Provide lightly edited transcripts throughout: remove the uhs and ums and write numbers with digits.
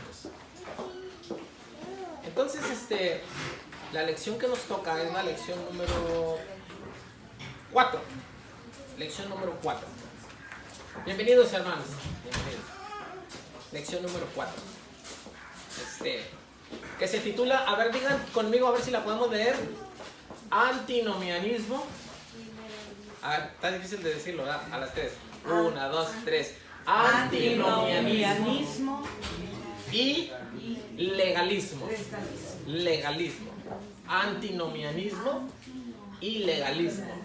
Dios. Entonces, la lección que nos toca es la lección número 4. Lección número 4. Bienvenidos, hermanos. Bienvenidos. Lección número 4. Que se titula, a ver, digan conmigo, a ver si la podemos leer. Antinomianismo. A ver, está difícil de decirlo, ¿verdad? A las 3. 1, 2, 3. Antinomianismo y legalismo. Legalismo. Antinomianismo y legalismo.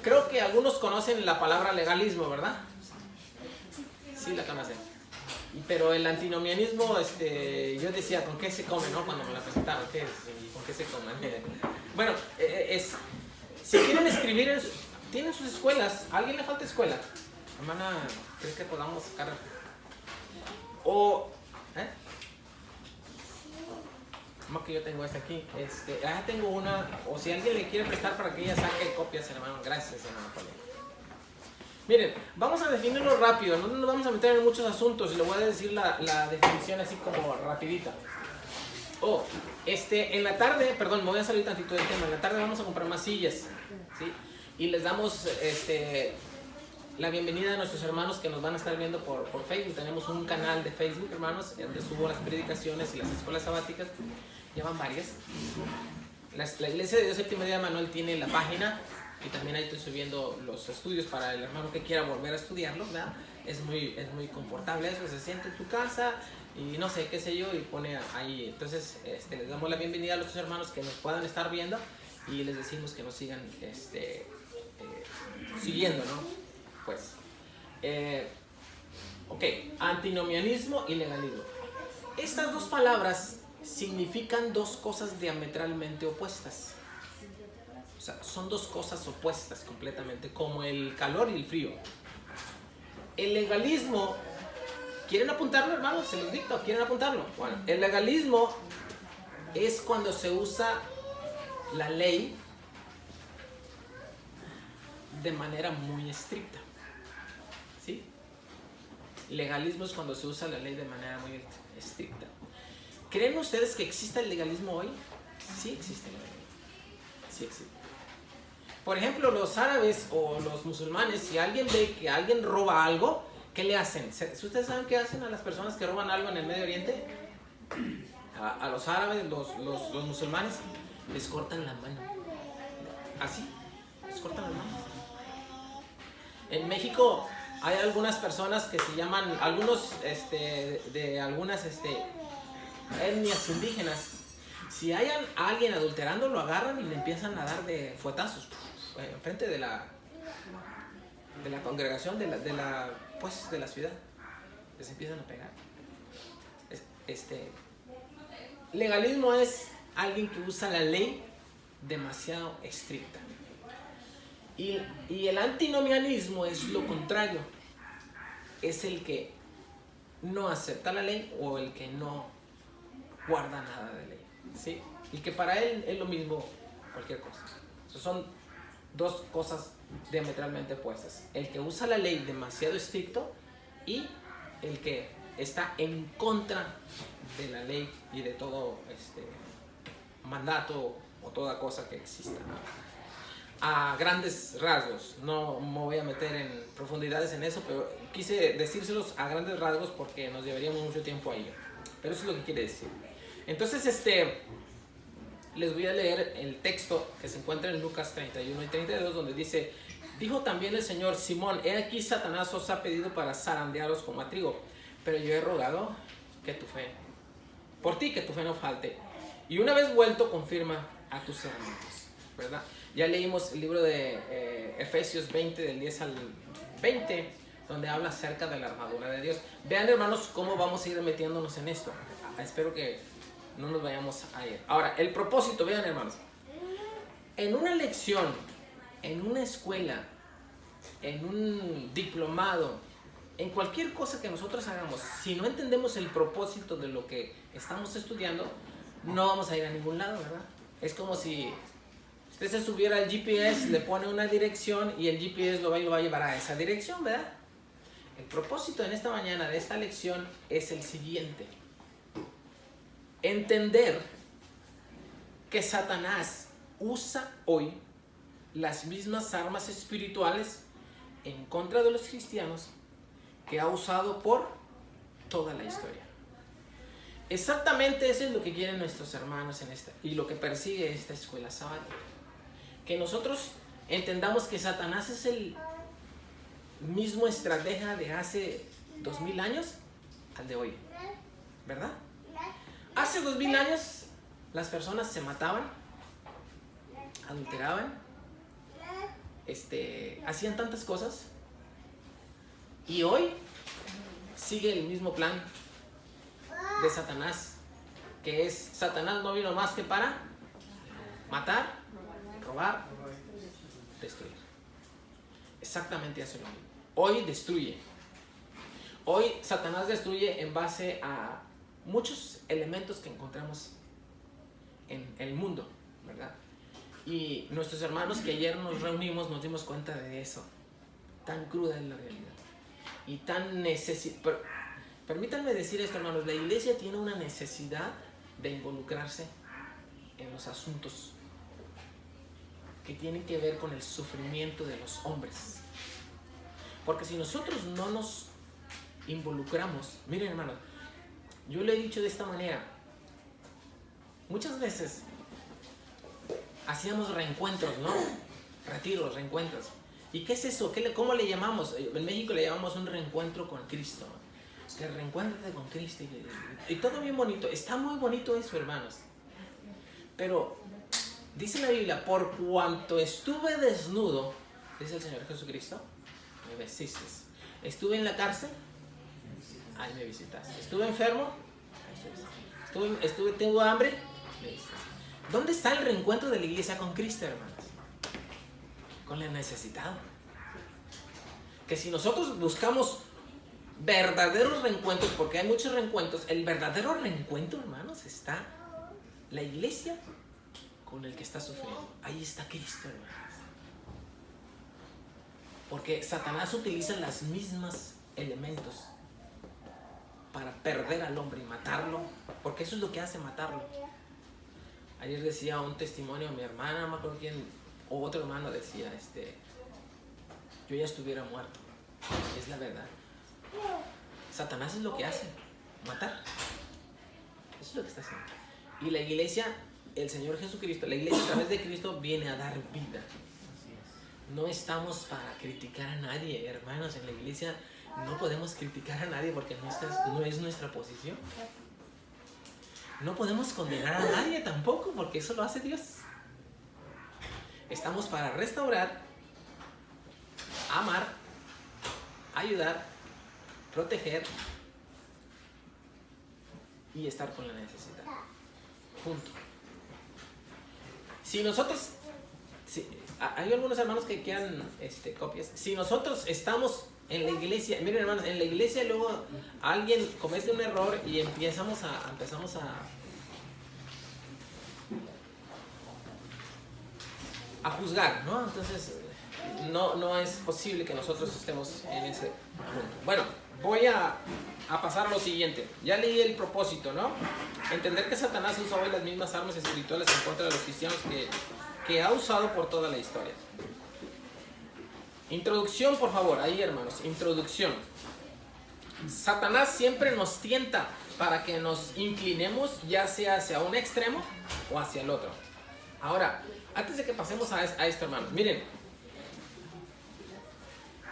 Creo que algunos conocen la palabra legalismo, ¿verdad? Sí, la conocen. Pero el antinomianismo, yo decía, ¿con qué se come, no? Cuando me la presentaron, ¿qué es? ¿Con qué se come? Bueno, si quieren escribir, tienen sus escuelas. ¿A alguien le falta escuela? Hermana, ¿crees que podamos sacar? Como que yo tengo esta aquí. Tengo una, o si alguien le quiere prestar para que ella saque copias, hermano. Gracias, hermano. Miren, vamos a definirlo rápido, no nos vamos a meter en muchos asuntos y le voy a decir la definición así como rapidita. En la tarde, perdón, me voy a salir tantito del tema. En la tarde vamos a comprar más sillas, ¿sí? Y les damos la bienvenida a nuestros hermanos que nos van a estar viendo por Facebook. Tenemos un canal de Facebook, hermanos, donde subo las predicaciones y las escuelas sabáticas. Llevan varias. La Iglesia de Dios Séptimo Día de Manuel tiene la página. Y también ahí estoy subiendo los estudios para el hermano que quiera volver a estudiarlo, ¿verdad? Es muy confortable eso, se siente en su casa y no sé, qué sé yo, y pone ahí. Entonces, les damos la bienvenida a los hermanos que nos puedan estar viendo y les decimos que nos sigan siguiendo, ¿no? Pues, antinomianismo y legalismo. Estas dos palabras significan dos cosas diametralmente opuestas. O sea, son dos cosas opuestas completamente, como el calor y el frío. El legalismo, ¿quieren apuntarlo, hermanos? Se los dicto, ¿quieren apuntarlo? Bueno, el legalismo es cuando se usa la ley de manera muy estricta. ¿Sí? Legalismo es cuando se usa la ley de manera muy estricta. ¿Creen ustedes que existe el legalismo hoy? Sí existe el legalismo. Sí existe. Por ejemplo, los árabes o los musulmanes, si alguien ve que alguien roba algo, ¿qué le hacen? ¿Ustedes saben qué hacen a las personas que roban algo en el Medio Oriente? A los árabes, los musulmanes, les cortan la mano. Así, les cortan la mano. En México hay algunas personas que se llaman, algunos de algunas etnias indígenas. Si hay alguien adulterando, lo agarran y le empiezan a dar de fuetazos enfrente de la congregación de la ciudad. Les empiezan a pegar. Legalismo es alguien que usa la ley demasiado estricta. Y el antinomianismo es lo contrario. Es el que no acepta la ley o el que no guarda nada de ley. ¿Sí? Y que para él es lo mismo cualquier cosa. Son dos cosas diametralmente opuestas. El que usa la ley demasiado estricto y el que está en contra de la ley y de todo mandato o toda cosa que exista. A grandes rasgos, no me voy a meter en profundidades en eso, pero quise decírselos a grandes rasgos porque nos llevaríamos mucho tiempo a ello. Pero eso es lo que quiere decir. Entonces, les voy a leer el texto que se encuentra en Lucas 31 y 32, donde dice: dijo también el Señor: Simón, he aquí Satanás os ha pedido para zarandearos como a trigo, pero yo he rogado por ti que tu fe no falte, y una vez vuelto confirma a tus hermanos, ¿verdad? Ya leímos el libro de Efesios 20, del 10 al 20, donde habla acerca de la armadura de Dios. Vean, hermanos, cómo vamos a ir metiéndonos en esto. Espero que no nos vayamos a ir. Ahora, el propósito, vean, hermanos. En una lección, en una escuela, en un diplomado, en cualquier cosa que nosotros hagamos, si no entendemos el propósito de lo que estamos estudiando, no vamos a ir a ningún lado, ¿verdad? Es como si usted se subiera al GPS, le pone una dirección y el GPS lo va a llevar a esa dirección, ¿verdad? El propósito en esta mañana de esta lección es el siguiente: entender que Satanás usa hoy las mismas armas espirituales en contra de los cristianos que ha usado por toda la historia. Exactamente eso es lo que quieren nuestros hermanos en esta, y lo que persigue esta escuela sabática. Que nosotros entendamos que Satanás es el mismo estratega de hace 2000 años al de hoy, ¿verdad? Hace 2000 años las personas se mataban, adulteraban, hacían tantas cosas, y hoy sigue el mismo plan de Satanás, que es: Satanás no vino más que para matar, robar, destruir. Exactamente eso. Hoy destruye. Hoy Satanás destruye en base a muchos elementos que encontramos en el mundo, ¿verdad? Y nuestros hermanos que ayer nos reunimos nos dimos cuenta de eso. Tan cruda es la realidad. Y tan necesaria. Permítanme decir esto, hermanos: la iglesia tiene una necesidad de involucrarse en los asuntos que tienen que ver con el sufrimiento de los hombres. Porque si nosotros no nos involucramos, miren, hermanos, yo lo he dicho de esta manera: muchas veces hacíamos reencuentros, ¿no? Retiros, reencuentros. ¿Y qué es eso? ¿Cómo le llamamos? En México le llamamos un reencuentro con Cristo, ¿no? Que reencuéntrate con Cristo y todo bien bonito. Está muy bonito eso, hermanos. Pero dice la Biblia: por cuanto estuve desnudo, dice el Señor Jesucristo, me vestiste. Estuve en la cárcel, ahí me visitaste. Estuve enfermo, tengo hambre, me visitaste. ¿Dónde está el reencuentro de la iglesia con Cristo, hermanos? Con el necesitado. Que si nosotros buscamos verdaderos reencuentros, porque hay muchos reencuentros, el verdadero reencuentro, hermanos, está la iglesia con el que está sufriendo. Ahí está Cristo, hermanos. Porque Satanás utiliza los mismos elementos para perder al hombre y matarlo, porque eso es lo que hace, matarlo. Ayer decía un testimonio, mi hermana, no me acuerdo quién, o otro hermano decía, yo ya estuviera muerto. Es la verdad. Satanás es lo que hace, matar. Eso es lo que está haciendo. Y la iglesia, el Señor Jesucristo, la iglesia a través de Cristo viene a dar vida. No estamos para criticar a nadie, hermanos. En la iglesia no podemos criticar a nadie porque no es nuestra posición. No podemos condenar a nadie tampoco, porque eso lo hace Dios. Estamos para restaurar, amar, ayudar, proteger y estar con la necesidad. Punto. Si nosotros, hay algunos hermanos que quieran copias. Si nosotros estamos en la iglesia, miren, hermanos, en la iglesia luego alguien comete un error y empezamos a juzgar, ¿no? Entonces no es posible que nosotros estemos en ese punto. Bueno, voy a pasar a lo siguiente. Ya leí el propósito, ¿no? Entender que Satanás usa hoy las mismas armas espirituales en contra de los cristianos que ha usado por toda la historia. Introducción, por favor, ahí, hermanos, introducción. Satanás siempre nos tienta para que nos inclinemos, ya sea hacia un extremo o hacia el otro. Ahora, antes de que pasemos a esto, hermanos, miren,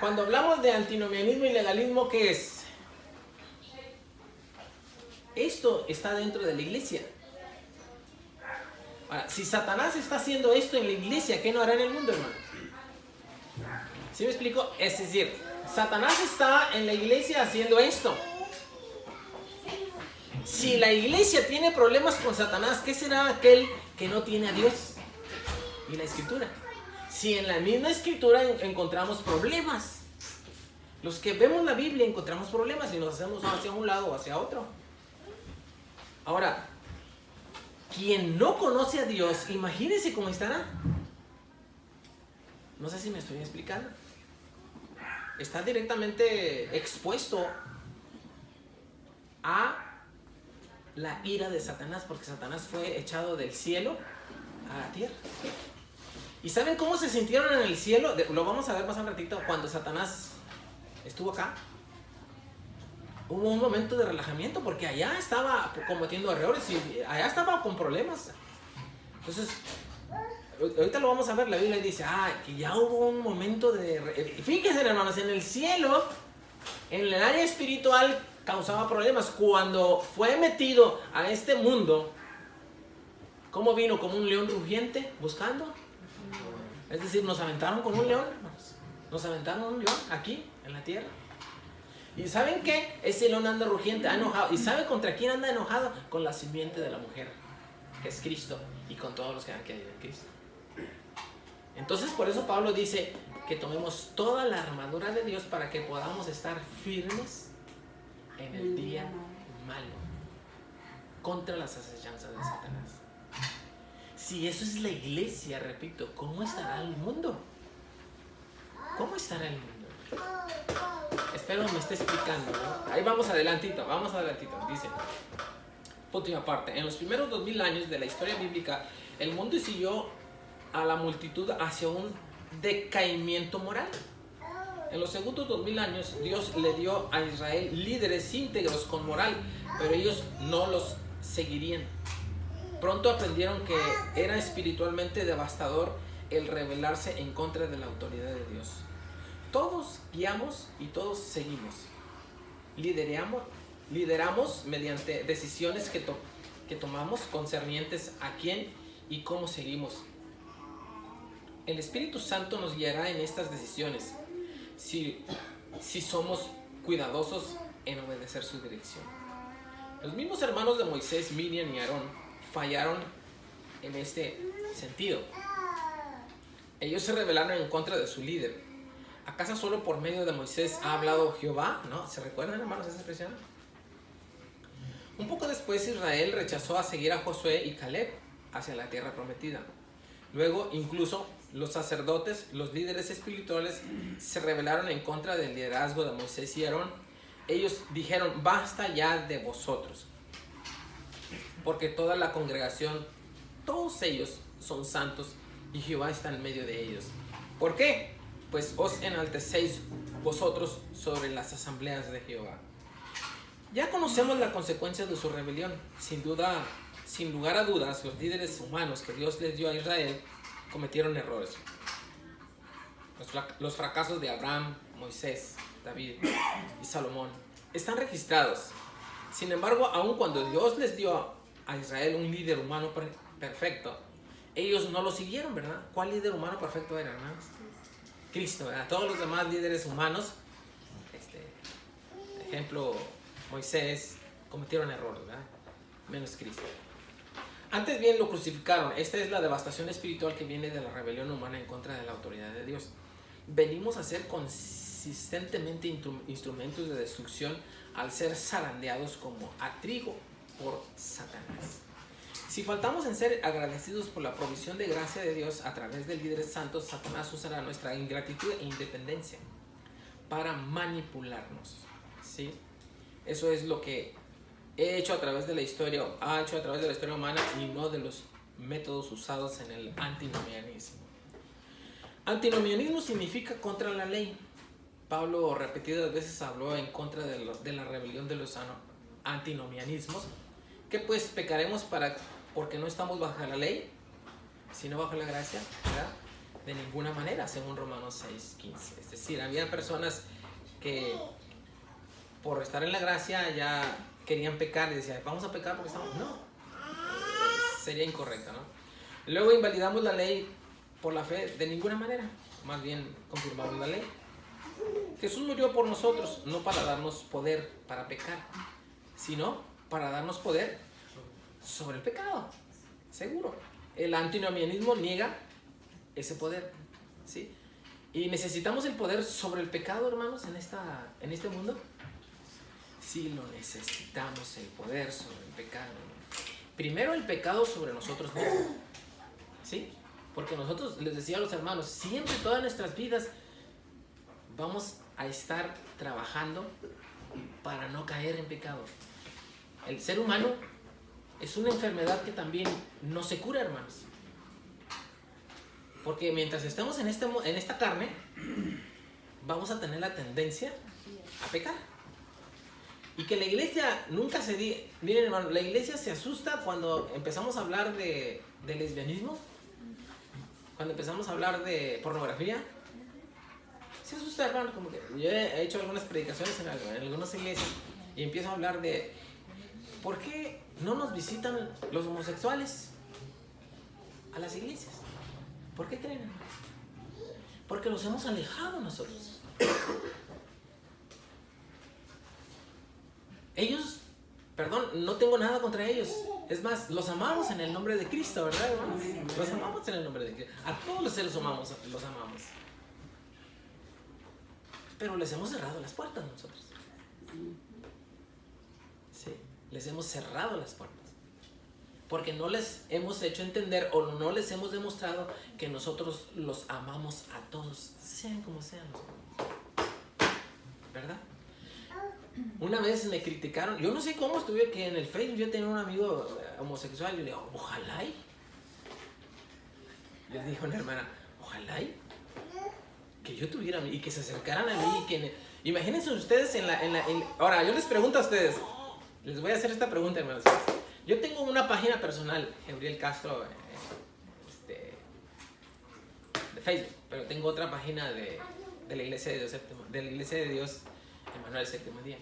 cuando hablamos de antinomianismo y legalismo, ¿qué es? Esto está dentro de la iglesia. Ahora, si Satanás está haciendo esto en la iglesia, ¿qué no hará en el mundo, hermano? ¿Sí me explico? Es decir, Satanás está en la iglesia haciendo esto. Si la iglesia tiene problemas con Satanás, ¿qué será aquel que no tiene a Dios y la Escritura? Si en la misma Escritura encontramos problemas, los que vemos la Biblia encontramos problemas y nos hacemos hacia un lado o hacia otro. Ahora, quien no conoce a Dios, imagínense cómo estará. No sé si me estoy explicando. está directamente expuesto a la ira de Satanás, porque Satanás fue echado del cielo a la tierra. ¿Y saben cómo se sintieron en el cielo? Lo vamos a ver más un ratito. Cuando Satanás estuvo acá, hubo un momento de relajamiento, porque allá estaba cometiendo errores y allá estaba con problemas. Entonces, ahorita lo vamos a ver. La Biblia dice que ya hubo un momento de... Fíjense, hermanos, en el cielo, en el área espiritual, causaba problemas. Cuando fue metido a este mundo, ¿cómo vino? Como un león rugiente buscando. Es decir, nos aventaron con un león, hermanos. Nos aventaron un león aquí, en la tierra. ¿Y saben qué? Ese león anda rugiente, enojado. ¿Y sabe contra quién anda enojado? Con la simiente de la mujer, que es Cristo, y con todos los que han creído en Cristo. Entonces, por eso Pablo dice que tomemos toda la armadura de Dios para que podamos estar firmes en el día malo, contra las acechanzas de Satanás. Si eso es la iglesia, repito, ¿cómo estará el mundo? ¿Cómo estará el mundo? Espero me esté explicando, ¿no? Ahí vamos adelantito. Dice, última parte. En los primeros 2000 años de la historia bíblica, el mundo siguió a la multitud hacia un decaimiento moral. En los segundos 2000 años, Dios le dio a Israel líderes íntegros con moral, pero ellos no los seguirían. Pronto aprendieron que era espiritualmente devastador el rebelarse en contra de la autoridad de Dios. Todos guiamos y todos seguimos. Lideramos mediante decisiones que tomamos concernientes a quién y cómo seguimos. El Espíritu Santo nos guiará en estas decisiones si somos cuidadosos en obedecer su dirección. Los mismos hermanos de Moisés, Miriam y Aarón fallaron en este sentido. Ellos se rebelaron en contra de su líder. ¿Acaso solo por medio de Moisés ha hablado Jehová? ¿No? ¿Se recuerdan, hermanos, esa expresión? Un poco después, Israel rechazó a seguir a Josué y Caleb hacia la tierra prometida. Luego, incluso los sacerdotes, los líderes espirituales, se rebelaron en contra del liderazgo de Moisés y Aarón. Ellos dijeron: basta ya de vosotros, porque toda la congregación, todos ellos son santos y Jehová está en medio de ellos. ¿Por qué? Pues os enaltecéis vosotros sobre las asambleas de Jehová. Ya conocemos la consecuencia de su rebelión. Sin lugar a dudas, los líderes humanos que Dios les dio a Israel cometieron errores. Los fracasos de Abraham, Moisés, David y Salomón están registrados. Sin embargo, aun cuando Dios les dio a Israel un líder humano perfecto, ellos no lo siguieron, ¿verdad? ¿Cuál líder humano perfecto era, hermanos? Cristo, ¿verdad? Todos los demás líderes humanos, ejemplo, Moisés, cometieron errores, ¿verdad? Menos Cristo. Antes bien lo crucificaron. Esta es la devastación espiritual que viene de la rebelión humana en contra de la autoridad de Dios. Venimos a ser consistentemente instrumentos de destrucción al ser zarandeados como a trigo por Satanás. Si faltamos en ser agradecidos por la provisión de gracia de Dios a través de líderes santos, Satanás usará nuestra ingratitud e independencia para manipularnos, ¿sí? Eso es lo que ha hecho a través de la historia humana y no de los métodos usados en el antinomianismo. Antinomianismo significa contra la ley. Pablo repetidas veces habló en contra de la rebelión de los antinomianismos. ¿Qué pues pecaremos porque no estamos bajo la ley, sino bajo la gracia? ¿Verdad? De ninguna manera, según Romanos 6:15. Es decir, había personas que por estar en la gracia ya querían pecar y decían: vamos a pecar porque estamos... No, sería incorrecto, ¿no? Luego invalidamos la ley por la fe. De ninguna manera, más bien confirmamos la ley. Jesús murió por nosotros, no para darnos poder para pecar, sino para darnos poder sobre el pecado, seguro. El antinomianismo niega ese poder, ¿sí? Y necesitamos el poder sobre el pecado, hermanos, en este mundo. Sí, lo necesitamos, el poder sobre el pecado. Primero el pecado sobre nosotros mismos, ¿sí? Porque nosotros, les decía a los hermanos, siempre todas nuestras vidas vamos a estar trabajando para no caer en pecado. El ser humano es una enfermedad que también no se cura, hermanos. Porque mientras estemos en esta carne, vamos a tener la tendencia a pecar. Y que la iglesia nunca se diga... Miren, hermano, la iglesia se asusta cuando empezamos a hablar de lesbianismo, cuando empezamos a hablar de pornografía. Se asusta, hermano, como que yo he hecho algunas predicaciones en algunas iglesias y empiezo a hablar de ¿por qué no nos visitan los homosexuales a las iglesias? ¿Por qué creen? Porque los hemos alejado nosotros. Ellos, perdón, no tengo nada contra ellos. Es más, los amamos en el nombre de Cristo, ¿verdad, hermanos? Los amamos en el nombre de Cristo. A todos los seres humanos los amamos. Pero les hemos cerrado las puertas nosotros. Sí, les hemos cerrado las puertas. Porque no les hemos hecho entender o no les hemos demostrado que nosotros los amamos a todos, sean como sean. ¿Verdad? Una vez me criticaron, yo no sé cómo estuve, que en el Facebook yo tenía un amigo homosexual y yo le digo, ojalá y. Les dijo una hermana, ojalá y que yo tuviera y que se acercaran a mí. Imagínense ustedes ahora, yo les pregunto a ustedes, les voy a hacer esta pregunta, hermanos. Yo tengo una página personal, Gabriel Castro, de Facebook, pero tengo otra página de la Iglesia de Dios Séptimo, de la Iglesia de Dios Emanuel Séptimo Día.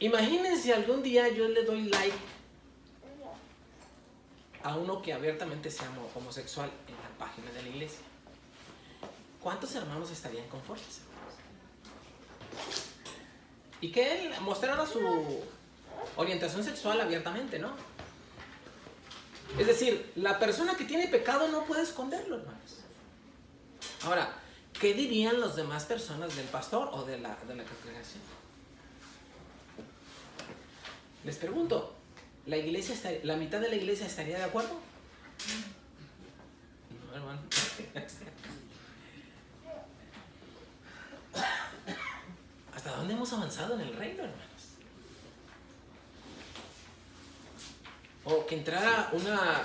Imagínense algún día yo le doy like a uno que abiertamente sea homosexual en la página de la iglesia. ¿Cuántos hermanos estarían conformes, hermanos? Y que él mostrara su orientación sexual abiertamente, ¿no? Es decir, la persona que tiene pecado no puede esconderlo, hermanos. Ahora, ¿qué dirían las demás personas del pastor o de la congregación? Les pregunto, ¿la mitad de la iglesia estaría de acuerdo? No, hermano. ¿Hasta dónde hemos avanzado en el reino, hermanos? O que entrara una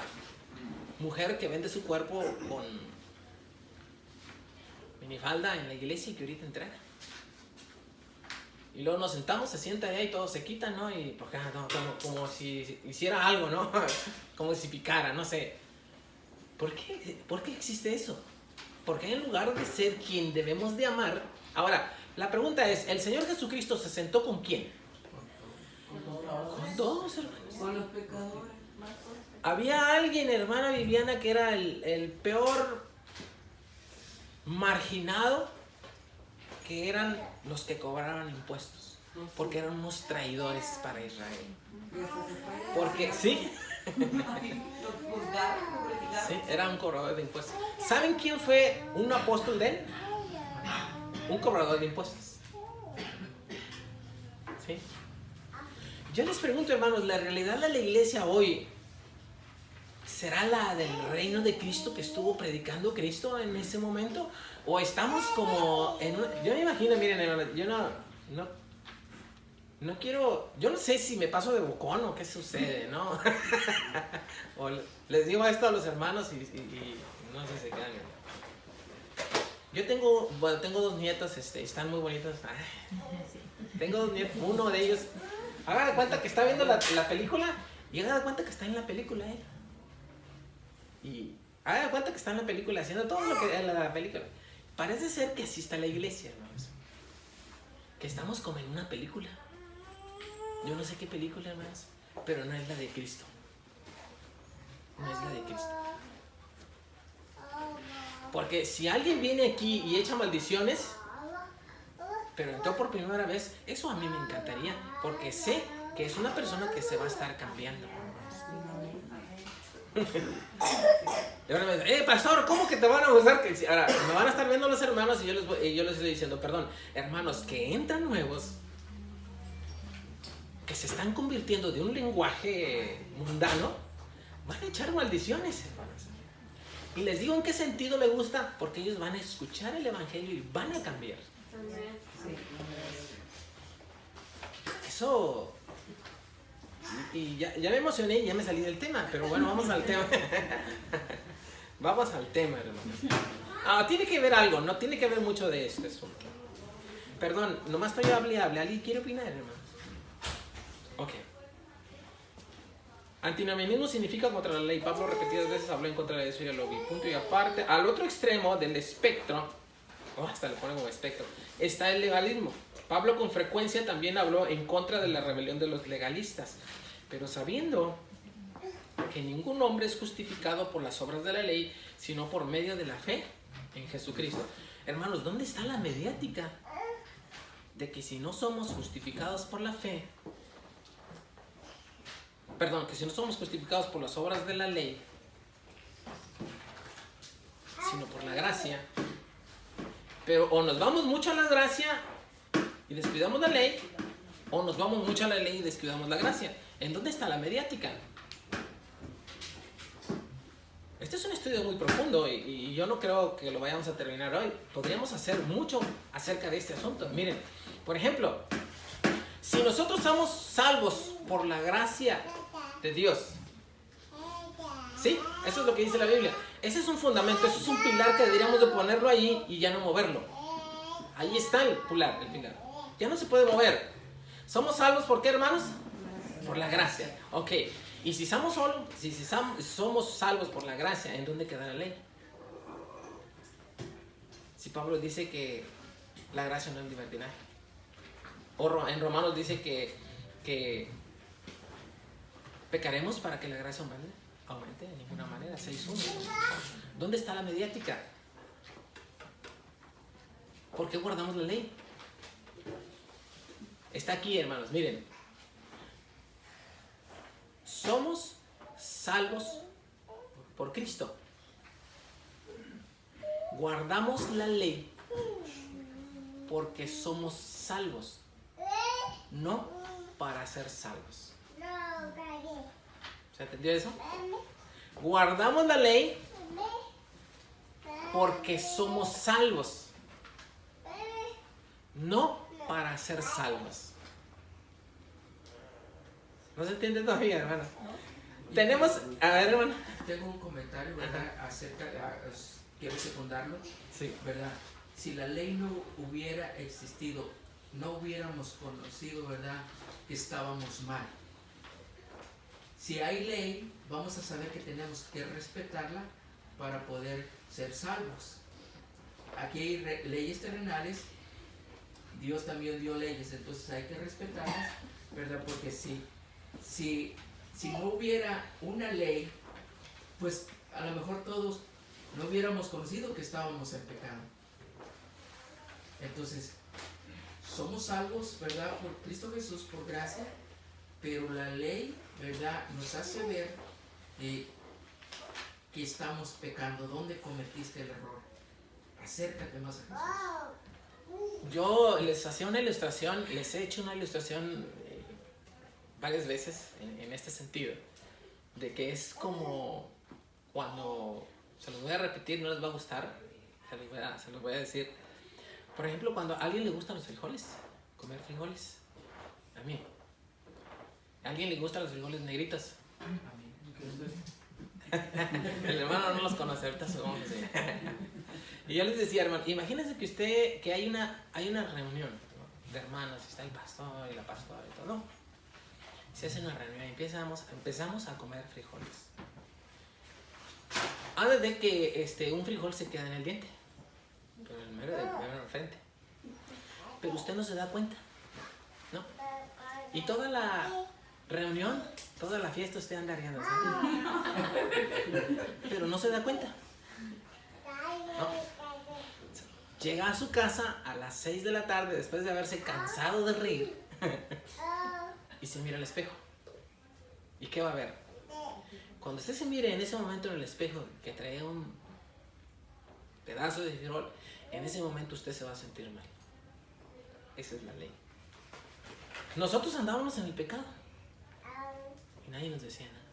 mujer que vende su cuerpo con minifalda en la iglesia y que ahorita entrara. Y luego nos sentamos, se sienta allá y todos se quitan, ¿no? Y porque, como si hiciera algo, ¿no? Como si picara, no sé. ¿Por qué existe eso? Porque en lugar de ser quien debemos de amar... Ahora, la pregunta es, ¿el Señor Jesucristo se sentó con quién? Con todos, hermanos. Con los pecadores. Había alguien, hermana Viviana, que era el peor marginado, que eran los que cobraban impuestos, porque eran unos traidores para Israel. Porque, sí, sí, era un cobrador de impuestos. ¿Saben quién fue un apóstol de él? Un cobrador de impuestos. ¿Sí? Yo les pregunto, hermanos, ¿la realidad de la iglesia hoy será la del reino de Cristo que estuvo predicando Cristo en ese momento? ¿O estamos como en una... Yo me imagino, miren, hermanos, yo no quiero... Yo no sé si me paso de bocón o qué sucede, ¿no? O les digo esto a los hermanos y no sé si se quedan. Yo tengo dos nietos, están muy bonitos. Tengo dos nietos, uno de ellos... Haga de cuenta que está viendo la película y haga de cuenta que está en la película él. Y haga de cuenta que está en la película haciendo todo lo que es la película. Parece ser que así está la iglesia, hermanos. Que estamos como en una película. Yo no sé qué película, hermanos, pero no es la de Cristo. No es la de Cristo. Porque si alguien viene aquí y echa maldiciones, pero entró por primera vez, eso a mí me encantaría, porque sé que es una persona que se va a estar cambiando. Y ahora me dicen, pastor, ¿cómo que te van a gustar? Ahora, me van a estar viendo los hermanos y yo les estoy diciendo, perdón, hermanos que entran nuevos, que se están convirtiendo de un lenguaje mundano, van a echar maldiciones, hermanos. Y les digo en qué sentido le gusta, porque ellos van a escuchar el evangelio y van a cambiar. Eso. Y ya me emocioné y ya me salí del tema, pero bueno, vamos al tema. Vamos al tema, hermano. Tiene que ver algo, no tiene que ver mucho de este asunto. Perdón, nomás estoy hable. ¿Alguien quiere opinar, hermano? Ok. Antinomianismo significa contra la ley. Pablo repetidas veces habló en contra de eso y ya lo vi. Punto y aparte. Al otro extremo del espectro, hasta le ponen como espectro, está el legalismo. Pablo con frecuencia también habló en contra de la rebelión de los legalistas, pero sabiendo que ningún hombre es justificado por las obras de la ley, sino por medio de la fe en Jesucristo. Hermanos, ¿dónde está la mediática de que si no somos justificados por la fe, que si no somos justificados por las obras de la ley, sino por la gracia, pero o nos vamos mucho a la gracia y descuidamos la ley, o nos vamos mucho a la ley y descuidamos la gracia? ¿En dónde está la mediática? Este es un estudio muy profundo y yo no creo que lo vayamos a terminar hoy. Podríamos hacer mucho acerca de este asunto. Miren, por ejemplo, si nosotros somos salvos por la gracia de Dios, ¿sí? Eso es lo que dice la Biblia. Ese es un fundamento, eso es un pilar que deberíamos de ponerlo ahí y ya no moverlo. Ahí está el pilar. Ya no se puede mover. ¿Somos salvos por qué, hermanos? Por la gracia. Ok. Y si somos salvos por la gracia, ¿en dónde queda la ley? Si Pablo dice que la gracia no es libertinaje. O en Romanos dice que pecaremos para que la gracia aumente. De ninguna manera. 6:1. ¿Dónde está la mediática? ¿Por qué guardamos la ley? Está aquí, hermanos. Miren. Somos salvos por Cristo. Guardamos la ley porque somos salvos, no para ser salvos. ¿Se entendió eso? Guardamos la ley porque somos salvos, no para ser salvos. ¿No se entiende todavía, hermano? Tenemos... A ver, hermano. Tengo un comentario, ¿verdad? Acerca de... quiero secundarlo. Sí. ¿Verdad? Si la ley no hubiera existido, no hubiéramos conocido, ¿verdad?, que estábamos mal. Si hay ley, vamos a saber que tenemos que respetarla para poder ser salvos. Aquí hay leyes terrenales, Dios también dio leyes, entonces hay que respetarlas, ¿verdad? Porque si no hubiera una ley, pues a lo mejor todos no hubiéramos conocido que estábamos en pecado. Entonces, somos salvos, ¿verdad?, por Cristo Jesús, por gracia, pero la ley, ¿verdad?, nos hace ver que estamos pecando. ¿Dónde cometiste el error? Acércate más a Jesús. Yo les hacía una ilustración, les he hecho una ilustración varias veces en este sentido, de que es como cuando, se los voy a repetir, no les va a gustar, se los voy a decir. Por ejemplo, cuando a alguien le gustan los frijoles, comer frijoles, a mí. ¿A alguien le gustan los frijoles negritos? El hermano no los conoce, ahorita se vamos a decir. Y yo les decía, hermano, imagínense que hay una reunión, ¿no?, de hermanos, está el pastor y la pastora y todo, ¿no? Se hace una reunión y empezamos a comer frijoles. Antes de que un frijol se queda en el diente, pero el mero de frente. Pero usted no se da cuenta, ¿no? Y toda la reunión, toda la fiesta usted anda riendo, ¿sí? Pero no se da cuenta, ¿no? Llega a su casa a las 6 de la tarde después de haberse cansado de reír y se mira al espejo. ¿Y qué va a ver? Cuando usted se mire en ese momento en el espejo que trae un pedazo de frijol, en ese momento usted se va a sentir mal. Esa es la ley. Nosotros andábamos en el pecado y nadie nos decía nada.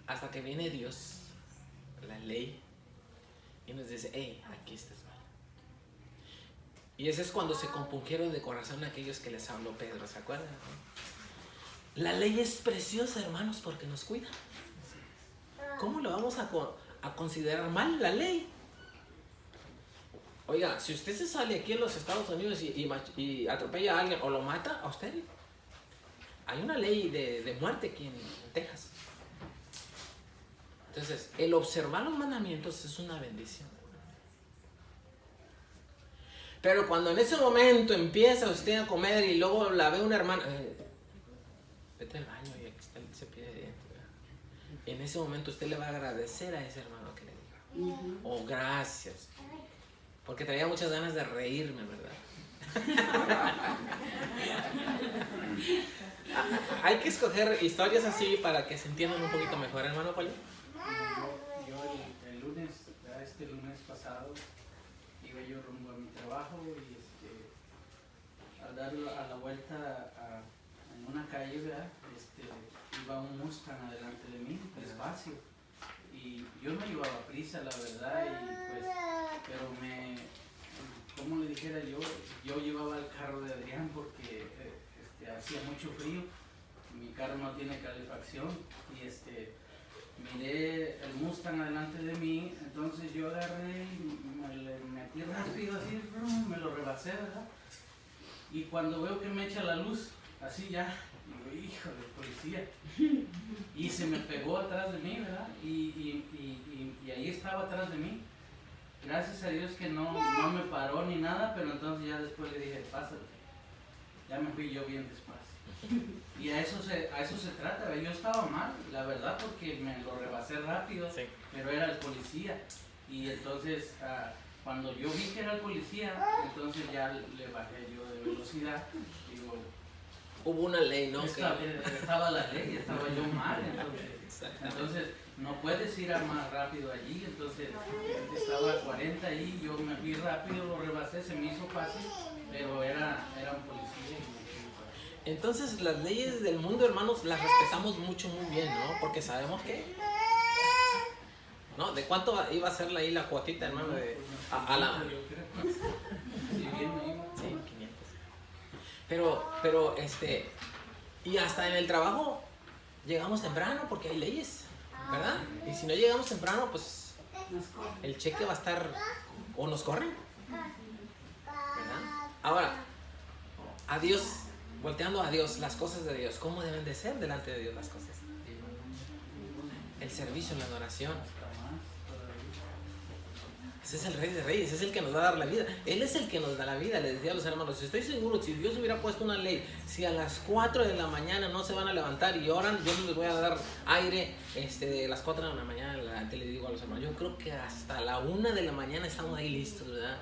Hasta que viene Dios, la ley y nos dice, hey, aquí estás mal. Y ese es cuando se compungieron de corazón aquellos que les habló Pedro, ¿se acuerdan? La ley es preciosa, hermanos, porque nos cuida. ¿Cómo lo vamos a considerar mal la ley? Oiga, si usted se sale aquí en los Estados Unidos y atropella a alguien o lo mata, a usted hay una ley de muerte aquí en Texas. Entonces, el observar los mandamientos es una bendición. Pero cuando en ese momento empieza usted a comer y luego la ve una hermana, vete al baño y aquí está el cepillo de dientes. En ese momento usted le va a agradecer a ese hermano que le diga. Oh, gracias. Porque traía muchas ganas de reírme, ¿verdad? Hay que escoger historias así para que se entiendan un poquito mejor, hermano Poli. Yo el lunes, este lunes pasado, iba yo rumbo a mi trabajo y al dar a la vuelta en una calle, ¿verdad? Iba un Mustang adelante de mí, despacio. Y yo no llevaba prisa, la verdad, pero como le dijera yo llevaba el carro de Adrián porque hacía mucho frío, mi carro no tiene calefacción y miré el Mustang adelante de mí, entonces yo agarré y me le metí rápido así, me lo rebasé, ¿verdad? Y cuando veo que me echa la luz, así ya, digo, hijo de policía, y se me pegó atrás de mí, ¿verdad? Y ahí estaba atrás de mí. Gracias a Dios que no me paró ni nada, pero entonces ya después le dije, pásate. Ya me fui yo bien despacio. Y a eso se trata, ¿verdad? Yo estaba mal, la verdad, porque me lo rebasé rápido, sí. Pero era el policía. Y entonces, cuando yo vi que era el policía, entonces ya le bajé yo de velocidad. Digo, hubo una ley, ¿no? Estaba la ley, estaba yo mal, entonces no puedes ir más rápido allí, entonces estaba a 40 ahí, yo me fui rápido, lo rebasé, se me hizo fácil, pero era un policía. Entonces las leyes del mundo, hermanos, las respetamos mucho, muy bien, ¿no? Porque sabemos que, ¿no? ¿De cuánto iba a ser ahí la cuotita, hermano? A la... Sí, 500. Pero y hasta en el trabajo llegamos temprano porque hay leyes, ¿verdad? Y si no llegamos temprano, pues el cheque va a estar, o nos corren, ¿verdad? Ahora, a Dios, volteando a Dios, las cosas de Dios, ¿cómo deben de ser delante de Dios las cosas? El servicio, la adoración. Ese es el Rey de Reyes, es el que nos va a dar la vida. Él es el que nos da la vida. Les decía a los hermanos, estoy seguro, si Dios hubiera puesto una ley, si a las 4 de la mañana no se van a levantar y oran, yo no les voy a dar aire de las 4 de la mañana adelante. Le digo a los hermanos, yo creo que hasta la 1 de la mañana estamos ahí listos, ¿verdad?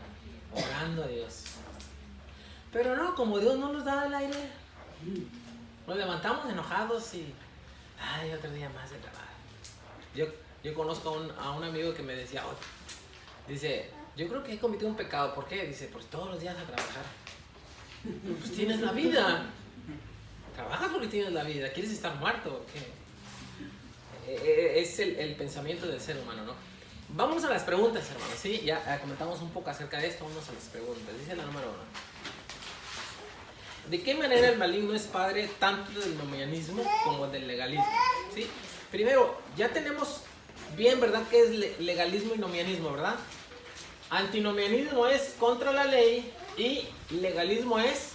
Orando a Dios. Pero no, como Dios no nos da el aire, nos levantamos enojados y ay, otro día más de trabajo. Yo conozco a un amigo que me decía, dice, yo creo que he cometido un pecado. ¿Por qué? Dice, pues todos los días a trabajar. Pues tienes la vida. Trabajas porque tienes la vida. ¿Quieres estar muerto? ¿Qué? Es el pensamiento del ser humano, ¿no? Vamos a las preguntas, hermanos, ¿sí? Ya comentamos un poco acerca de esto. Vamos a las preguntas. Dice la número 1. ¿De qué manera el maligno es padre tanto del nomianismo como del legalismo? ¿Sí? Primero, ya tenemos bien, ¿verdad? ¿Qué es legalismo y nomianismo, verdad? Antinomianismo es contra la ley y legalismo es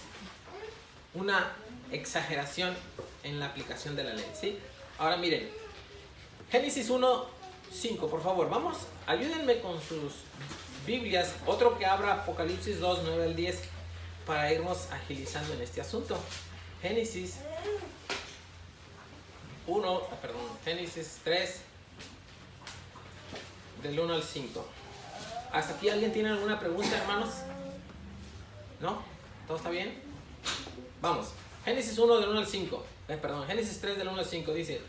una exageración en la aplicación de la ley, ¿sí? Ahora miren, Génesis 1:5, por favor, vamos, ayúdenme con sus Biblias, otro que abra Apocalipsis 2, 9 al 10, para irnos agilizando en este asunto. Génesis 3, del 1 al 5. ¿Hasta aquí alguien tiene alguna pregunta, hermanos? ¿No? ¿Todo está bien? Vamos. Génesis 1 del 1 al 5. Génesis 3 del 1 al 5 dice: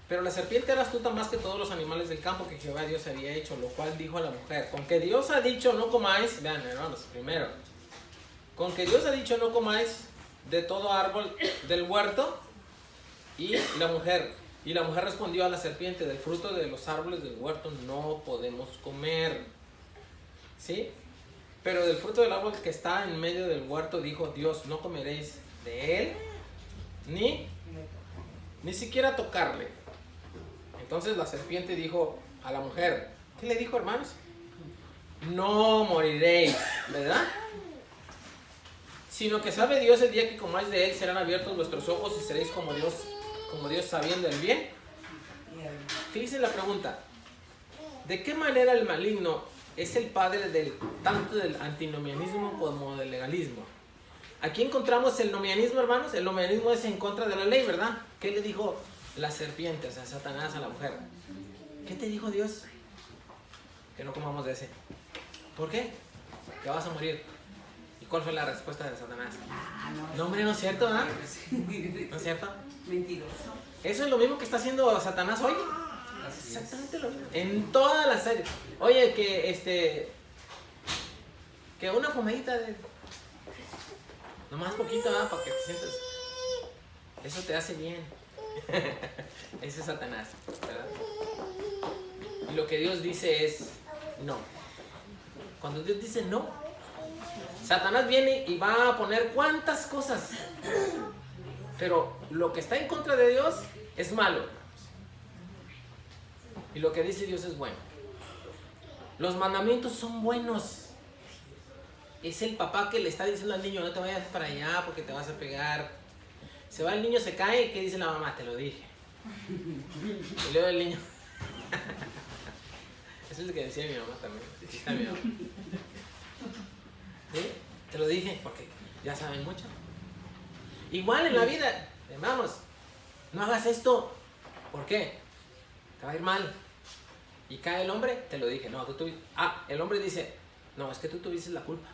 pero la serpiente era astuta más que todos los animales del campo que Jehová Dios había hecho, lo cual dijo a la mujer: con que Dios ha dicho no comáis, vean hermanos, primero, con que Dios ha dicho no comáis de todo árbol del huerto. Y la mujer: Y la mujer respondió a la serpiente: del fruto de los árboles del huerto no podemos comer. ¿Sí? Pero del fruto del árbol que está en medio del huerto dijo Dios: no comeréis de él, ni siquiera tocarle. Entonces la serpiente dijo a la mujer, ¿qué le dijo, hermanos? No moriréis, ¿verdad? Sino que sabe Dios, el día que comáis de él serán abiertos vuestros ojos y seréis como Dios sabiendo el bien. Fíjense la pregunta: ¿de qué manera el maligno es el padre tanto del antinomianismo como del legalismo? Aquí encontramos el nomianismo, hermanos. El nomianismo es en contra de la ley, ¿verdad? ¿Qué le dijo la serpiente, o sea, Satanás, a la mujer? ¿Qué te dijo Dios? Que no comamos de ese. ¿Por qué? Que vas a morir. ¿Y cuál fue la respuesta de Satanás? No, hombre, no es cierto, ¿verdad? ¿No es cierto? Mentiroso. Eso es lo mismo que está haciendo Satanás hoy. Exactamente lo mismo. En todas las áreas. Oye, que una fumadita de... nomás poquito, ¿verdad? Para que te sientas... Eso te hace bien. Ese es Satanás, ¿verdad? Y lo que Dios dice es no. Cuando Dios dice no, Satanás viene y va a poner cuantas cosas. Pero lo que está en contra de Dios es malo. Y lo que dice Dios es bueno. Los mandamientos son buenos. Es el papá que le está diciendo al niño: no te vayas para allá porque te vas a pegar. Se va el niño, se cae, ¿qué dice la mamá? Te lo dije. Y luego el niño... Eso es lo que decía mi mamá también. Aquí está mi mamá. ¿Sí? Te lo dije porque ya saben mucho. Igual en la vida, hermanos, no hagas esto. ¿Por qué? Te va a ir mal. Y cae el hombre, te lo dije. No, el hombre dice: no, es que tú tuviste la culpa.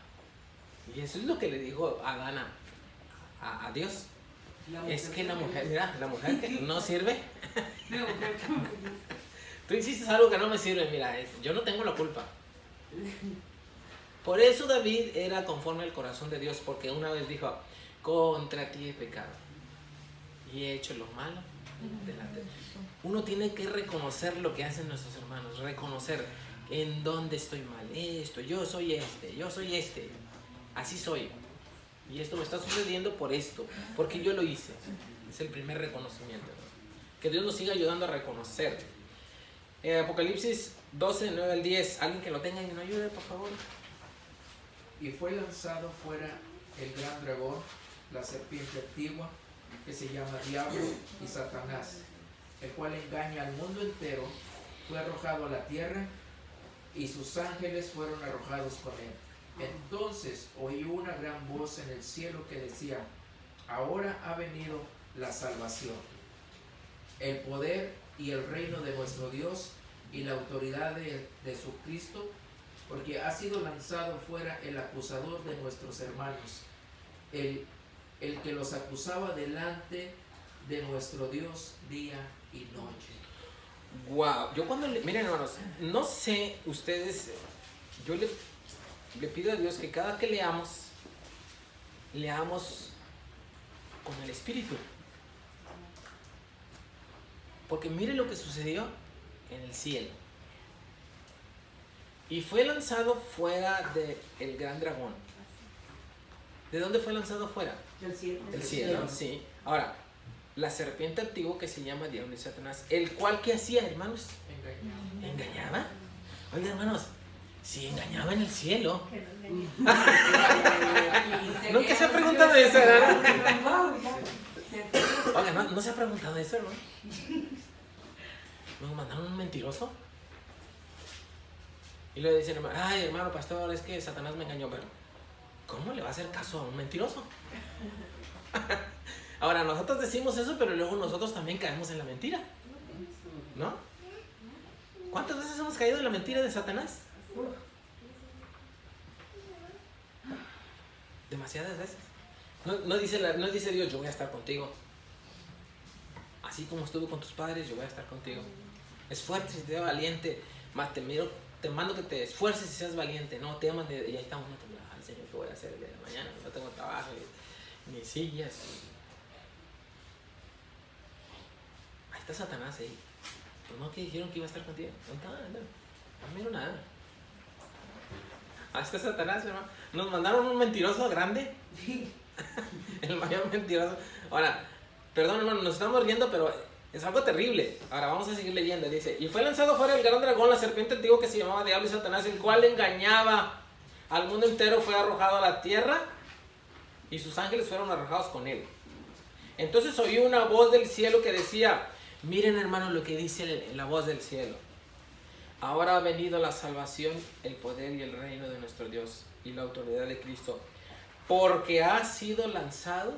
Y eso es lo que le dijo Adán a Dios. Es que la mujer, mira, la mujer que no sirve. Tú hiciste algo que no me sirve, mira, yo no tengo la culpa. Por eso David era conforme al corazón de Dios, porque una vez dijo: contra ti he pecado y he hecho lo malo delante. Uno tiene que reconocer lo que hacen nuestros hermanos, reconocer en dónde estoy mal. Yo soy este, así soy. Y esto me está sucediendo por esto, porque yo lo hice. Es el primer reconocimiento, ¿no? Que Dios nos siga ayudando a reconocer. Apocalipsis 12, 9 al 10. Alguien que lo tenga y que nos ayude, por favor. Y fue lanzado fuera el gran dragón, la serpiente antigua, que se llama Diablo y Satanás, el cual engaña al mundo entero. Fue arrojado a la tierra y sus ángeles fueron arrojados con él. Entonces oí una gran voz en el cielo que decía: ahora ha venido la salvación, el poder y el reino de nuestro Dios y la autoridad de su Cristo, porque ha sido lanzado fuera el acusador de nuestros hermanos, el que los acusaba delante de nuestro Dios día y noche. Wow, yo cuando miren, hermanos, no sé ustedes, yo le pido a Dios que cada que leamos con el Espíritu. Porque mire lo que sucedió en el cielo. Y fue lanzado fuera del gran dragón. ¿De dónde fue lanzado fuera? Del cielo. Del cielo, sí. Ahora, la serpiente antigua que se llama Diablo y Satanás, el cual, ¿qué hacía, hermanos? ¿Engañaba? Oiga, hermanos, si engañaba en el cielo. Nunca se ha preguntado eso, ¿verdad? Oiga, ¿no se ha preguntado eso, hermano? ¿Me mandaron un mentiroso? Y le dicen, hermano: ay, hermano pastor, es que Satanás me engañó. Pero ¿cómo le va a hacer caso a un mentiroso? Ahora, nosotros decimos eso, pero luego nosotros también caemos en la mentira, ¿no? ¿Cuántas veces hemos caído en la mentira de Satanás? Demasiadas veces. No dice Dios: yo voy a estar contigo. Así como estuve con tus padres, yo voy a estar contigo. Esfuerces y sé valiente. Más te mando que te esfuerces y seas valiente. No temas. Y ahí está uno temblando: ay, Señor, ¿qué voy a hacer el día de mañana? No tengo trabajo, ni sillas. Ahí está está Satanás ahí. Pues no, que dijeron que iba a estar contigo. No miro nada. Ahí está Satanás, hermano. Nos mandaron un mentiroso grande. El mayor mentiroso. Ahora, perdón, hermano, nos estamos riendo, pero es algo terrible. Ahora vamos a seguir leyendo. Dice: y fue lanzado fuera el gran dragón, la serpiente antigua que se llamaba Diablo y Satanás, el cual engañaba al mundo entero. Fue arrojado a la tierra y sus ángeles fueron arrojados con él. Entonces oí una voz del cielo que decía: miren, hermanos, lo que dice la voz del cielo. Ahora ha venido la salvación, el poder y el reino de nuestro Dios y la autoridad de Cristo, porque ha sido lanzado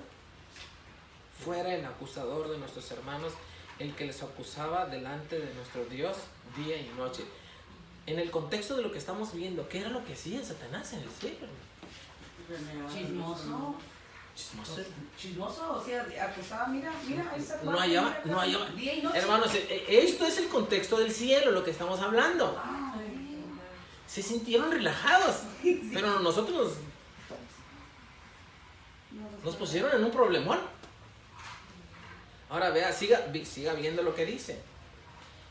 fuera el acusador de nuestros hermanos, el que les acusaba delante de nuestro Dios día y noche. En el contexto de lo que estamos viendo, ¿qué era lo que hacía Satanás en el cielo? Chismoso. Chismoso, o sea, acusaba, mira, ahí está. No hallaba. Día y noche. Hermanos, esto es el contexto del cielo, lo que estamos hablando. Se sintieron relajados, pero nosotros nos pusieron en un problemón. Ahora vea, siga viendo lo que dice.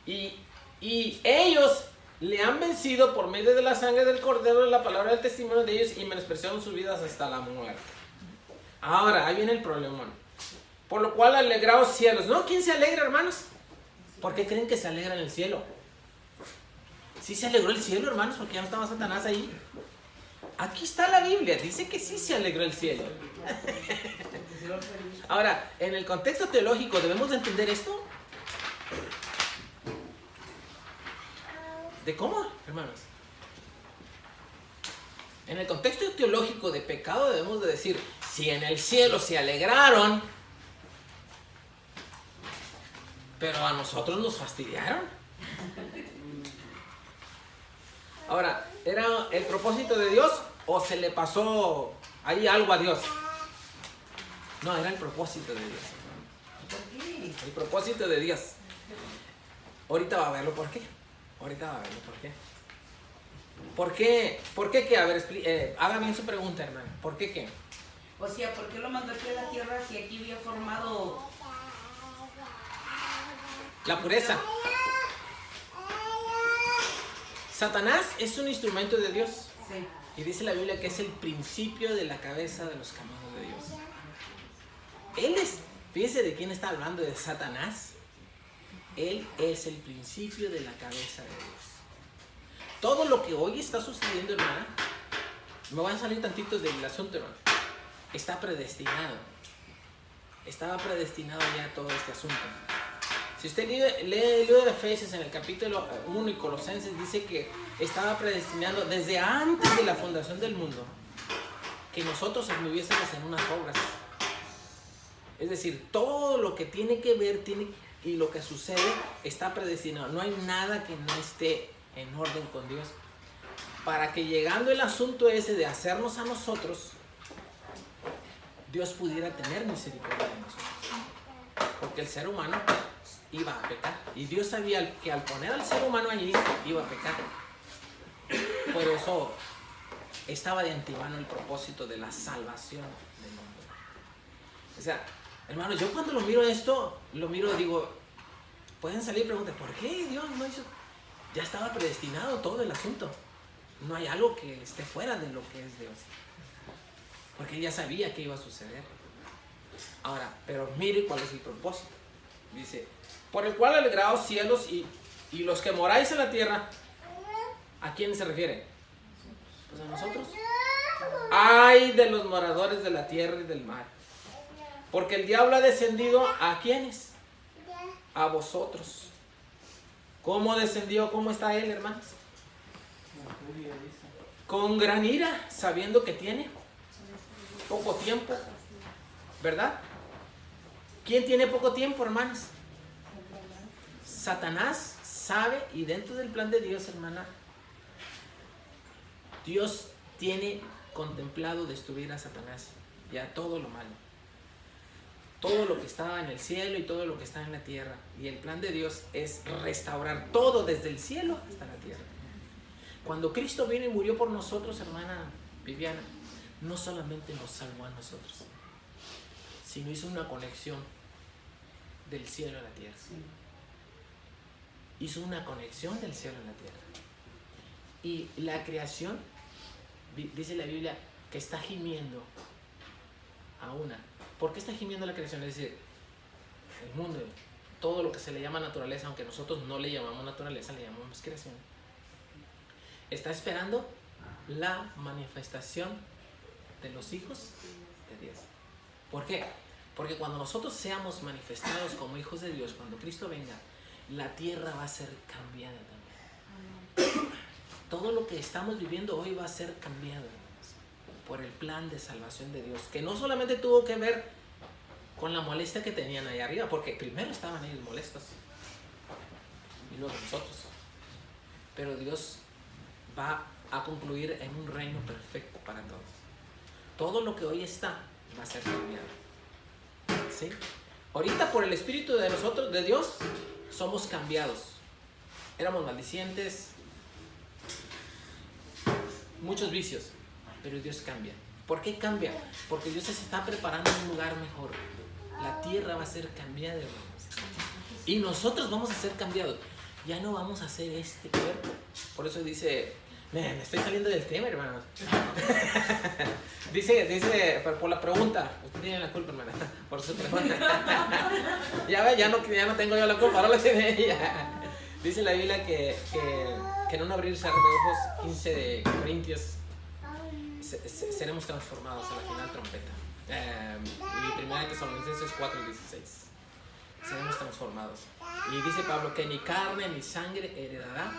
Y ellos le han vencido por medio de la sangre del cordero, de la palabra del testimonio de ellos, y menospreciaron sus vidas hasta la muerte. Ahora, ahí viene el problemón. Por lo cual, alegraos cielos. ¿No? ¿Quién se alegra, hermanos? ¿Por qué creen que se alegra en el cielo? ¿Sí se alegró el cielo, hermanos? Porque ya no estaba Satanás ahí. Aquí está la Biblia. Dice que sí se alegró el cielo. Ahora, en el contexto teológico, ¿debemos de entender esto? ¿De cómo, hermanos? En el contexto teológico de pecado debemos de decir: si en el cielo se alegraron, pero a nosotros nos fastidiaron. Ahora, ¿era el propósito de Dios o se le pasó ahí algo a Dios? No, era el propósito de Dios. ¿Por qué? El propósito de Dios. Ahorita va a verlo por qué. ¿Por qué? ¿Por qué qué? A ver, haga bien su pregunta, hermano. ¿Por qué qué? O sea, ¿por qué lo mandó aquí a la tierra si aquí había formado La pureza. Satanás es un instrumento de Dios. Sí. Y dice la Biblia que es el principio de la cabeza de los caminos de Dios. Él es, fíjese de quién está hablando, de Satanás. Él es el principio de la cabeza de Dios. Todo lo que hoy está sucediendo, hermana, me van a salir tantitos del asunto, hermano. Está predestinado. Estaba predestinado ya todo este asunto. Si usted lee el libro de Efesios en el capítulo 1 y Colosenses, dice que estaba predestinado desde antes de la fundación del mundo que nosotros estuviésemos en unas obras. Es decir, todo lo que tiene que ver y lo que sucede está predestinado. No hay nada que no esté en orden con Dios. Para que llegando el asunto ese de hacernos a nosotros, Dios pudiera tener misericordia de nosotros. Porque el ser humano iba a pecar. Y Dios sabía que al poner al ser humano allí, iba a pecar. Por eso estaba de antemano el propósito de la salvación del mundo. O sea, hermanos, yo cuando lo miro esto, digo, pueden salir preguntas: ¿por qué Dios no hizo? Ya estaba predestinado todo el asunto. No hay algo que esté fuera de lo que es Dios. Porque ya sabía que iba a suceder. Ahora, pero mire cuál es el propósito. Dice: por el cual alegraos cielos y los que moráis en la tierra. ¿A quién se refiere? Pues a nosotros. Ay de los moradores de la tierra y del mar. Porque el diablo ha descendido ¿a quiénes? A vosotros. ¿Cómo descendió? ¿Cómo está él, hermanos? Con gran ira, sabiendo que tiene poco tiempo, ¿verdad? ¿Quién tiene poco tiempo, hermanos? Satanás sabe, y dentro del plan de Dios, hermana, Dios tiene contemplado destruir a Satanás y a todo lo malo. Todo lo que estaba en el cielo y todo lo que está en la tierra. Y el plan de Dios es restaurar todo desde el cielo hasta la tierra. Cuando Cristo vino y murió por nosotros, hermana Viviana, no solamente nos salvó a nosotros, sino hizo una conexión del cielo a la tierra. hizo una conexión del cielo a la tierra. Y la creación, dice la Biblia, que está gimiendo a una. ¿Por qué está gimiendo la creación? Es decir, el mundo, todo lo que se le llama naturaleza, aunque nosotros no le llamamos naturaleza, le llamamos creación, está esperando la manifestación de los hijos de Dios. ¿Por qué? Porque cuando nosotros seamos manifestados como hijos de Dios, cuando Cristo venga, la tierra va a ser cambiada también. Todo lo que estamos viviendo hoy va a ser cambiado, hermanos, por el plan de salvación de Dios, que no solamente tuvo que ver con la molestia que tenían allá arriba, porque primero estaban ellos molestos y luego nosotros, pero Dios va a concluir en un reino perfecto para todos. Todo lo que hoy está va a ser cambiado, ¿sí? Ahorita por el Espíritu de nosotros, de Dios, somos cambiados. Éramos maldicientes, muchos vicios, pero Dios cambia. ¿Por qué cambia? Porque Dios se está preparando un lugar mejor. La tierra va a ser cambiada, hermanos, y nosotros vamos a ser cambiados. Ya no vamos a hacer este cuerpo. Por eso dice, me estoy saliendo del tema, hermanos. dice por la pregunta, usted tiene la culpa, hermana, por su pregunta. Ya ve, ya no tengo yo la culpa, ahora la tiene ella. Dice la Biblia que en un abrir y cerrar de ojos, 15 de Corintios, seremos transformados a la final trompeta. Y 1 Tesalonicenses 4:16. Seremos transformados. Y dice Pablo que ni carne ni sangre heredará el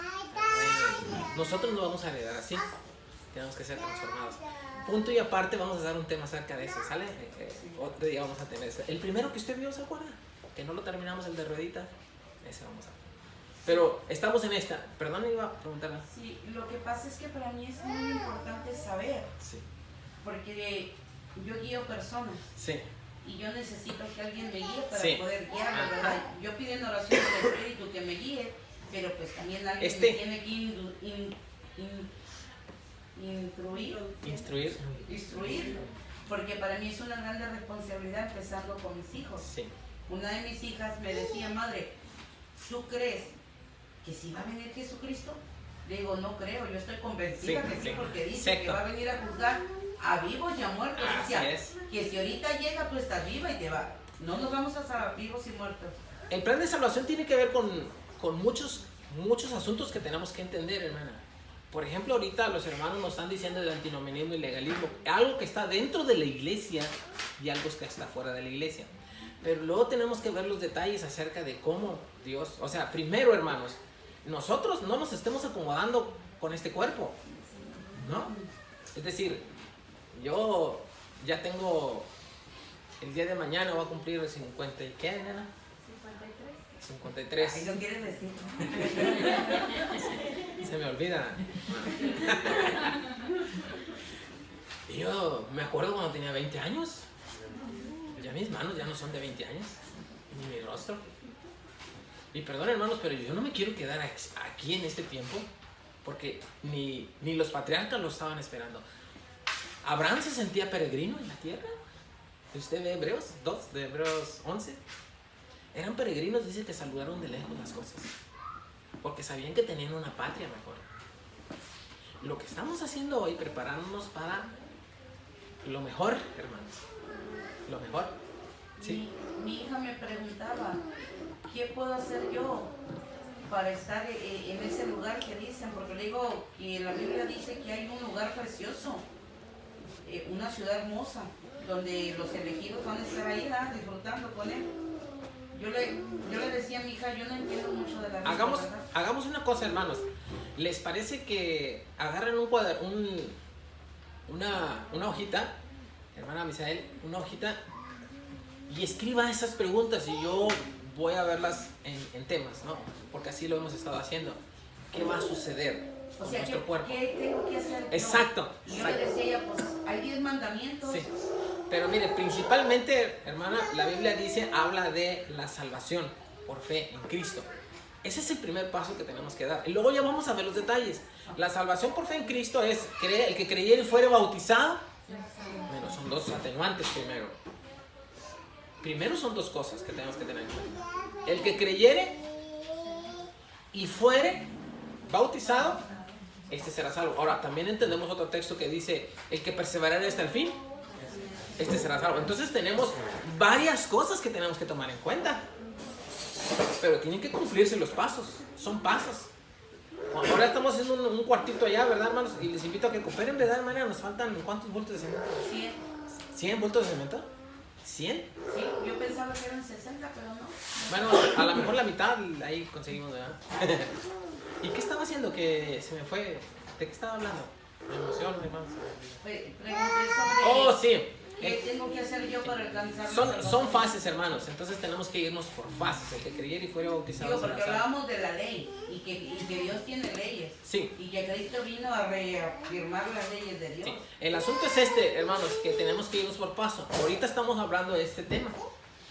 reino de Dios. Nosotros no vamos a heredar así. Tenemos que ser transformados. Punto y aparte vamos a dar un tema acerca de eso, ¿sale? Otro día vamos a tener eso. El primero que usted vio, ¿se acuerda? Que no lo terminamos, el de rueditas. Ese vamos a ver. Pero estamos en esta. Perdón, iba a preguntarla. Sí, lo que pasa es que para mí es muy importante saber. Sí. Porque yo guío personas. Sí. Y yo necesito que alguien me guíe para Sí. poder guiarme, ¿verdad? Yo pido en oración al Espíritu que me guíe, pero pues también alguien me tiene que instruir, porque para mí es una grande responsabilidad empezando con mis hijos. Sí. Una de mis hijas me decía, madre, ¿tú crees que si va a venir Jesucristo? Le digo, no creo, yo estoy convencida que sí, porque dice que va a venir a juzgar a vivos y a muertos. O sea, que si ahorita llega, tú estás viva y te va. No nos vamos a salvar vivos y muertos. El plan de salvación tiene que ver con muchos asuntos que tenemos que entender, hermana. Por ejemplo, ahorita los hermanos nos están diciendo de antinomianismo y legalismo, algo que está dentro de la iglesia y algo que está fuera de la iglesia. Pero luego tenemos que ver los detalles acerca de cómo Dios, o sea, primero, hermanos, nosotros no nos estemos acomodando con este cuerpo, ¿no? Es decir, yo ya tengo, el día de mañana voy a cumplir 50 y ¿qué, nena? 53. Ahí no quieres decir. Se me olvida. Y yo me acuerdo cuando tenía 20 años. Ya mis manos ya no son de 20 años. Ni mi rostro. Y perdón, hermanos, pero yo no me quiero quedar aquí en este tiempo. Porque ni los patriarcas lo estaban esperando. Abraham se sentía peregrino en la tierra. Usted ve Hebreos 2, de Hebreos 11. Eran peregrinos, dice que saludaron de lejos las cosas. Porque sabían que tenían una patria mejor. Lo que estamos haciendo hoy, preparándonos para lo mejor, hermanos. Lo mejor. ¿Sí? Mi hija me preguntaba, ¿qué puedo hacer yo para estar en ese lugar que dicen? Porque le digo que la Biblia dice que hay un lugar precioso, una ciudad hermosa, donde los elegidos van a estar ahí, ¿verdad? Disfrutando con él. Yo le decía a mi hija, yo no entiendo mucho de la vida. Hagamos una cosa, hermanos. ¿Les parece que agarren una hojita, hermana Misael, una hojita, y escriba esas preguntas y yo voy a verlas en temas, ¿no? Porque así lo hemos estado haciendo. ¿Qué va a suceder con nuestro cuerpo? ¿Qué tengo que hacer yo? Exacto. Y yo le decía a ella, pues hay 10 mandamientos. Sí. Pero mire, principalmente, hermana, la Biblia habla de la salvación por fe en Cristo. Ese es el primer paso que tenemos que dar. Y luego ya vamos a ver los detalles. La salvación por fe en Cristo es el que creyere y fuere bautizado. Bueno, son dos atenuantes primero. Primero son dos cosas que tenemos que tener en cuenta. El que creyere y fuere bautizado, este será salvo. Ahora, también entendemos otro texto que dice, el que perseverare hasta el fin, este será salvo. Entonces tenemos varias cosas que tenemos que tomar en cuenta, pero tienen que cumplirse los pasos, son pasos. Ahora estamos haciendo un cuartito allá, ¿verdad, hermanos? Y les invito a que cooperen, ¿verdad, hermana? Nos faltan, ¿cuántos bultos de cemento? 100. ¿100 bultos de cemento? ¿100? Sí, yo pensaba que eran 60, pero no. Bueno, a lo mejor la mitad ahí conseguimos, ¿verdad? ¿Y qué estaba haciendo que se me fue? ¿De qué estaba hablando? Me emociona, hermanos. Pregunté sobre Oh, sí. qué tengo que hacer yo para alcanzar. Son fases, hermanos. Entonces tenemos que irnos por fases. El que creyera y fuera bautizado. Digo, porque será salvo. hablábamos de la ley y que Dios tiene leyes. Sí. Y que Cristo vino a reafirmar las leyes de Dios. Sí. El asunto es este, hermanos, que tenemos que irnos por paso. Ahorita estamos hablando de este tema,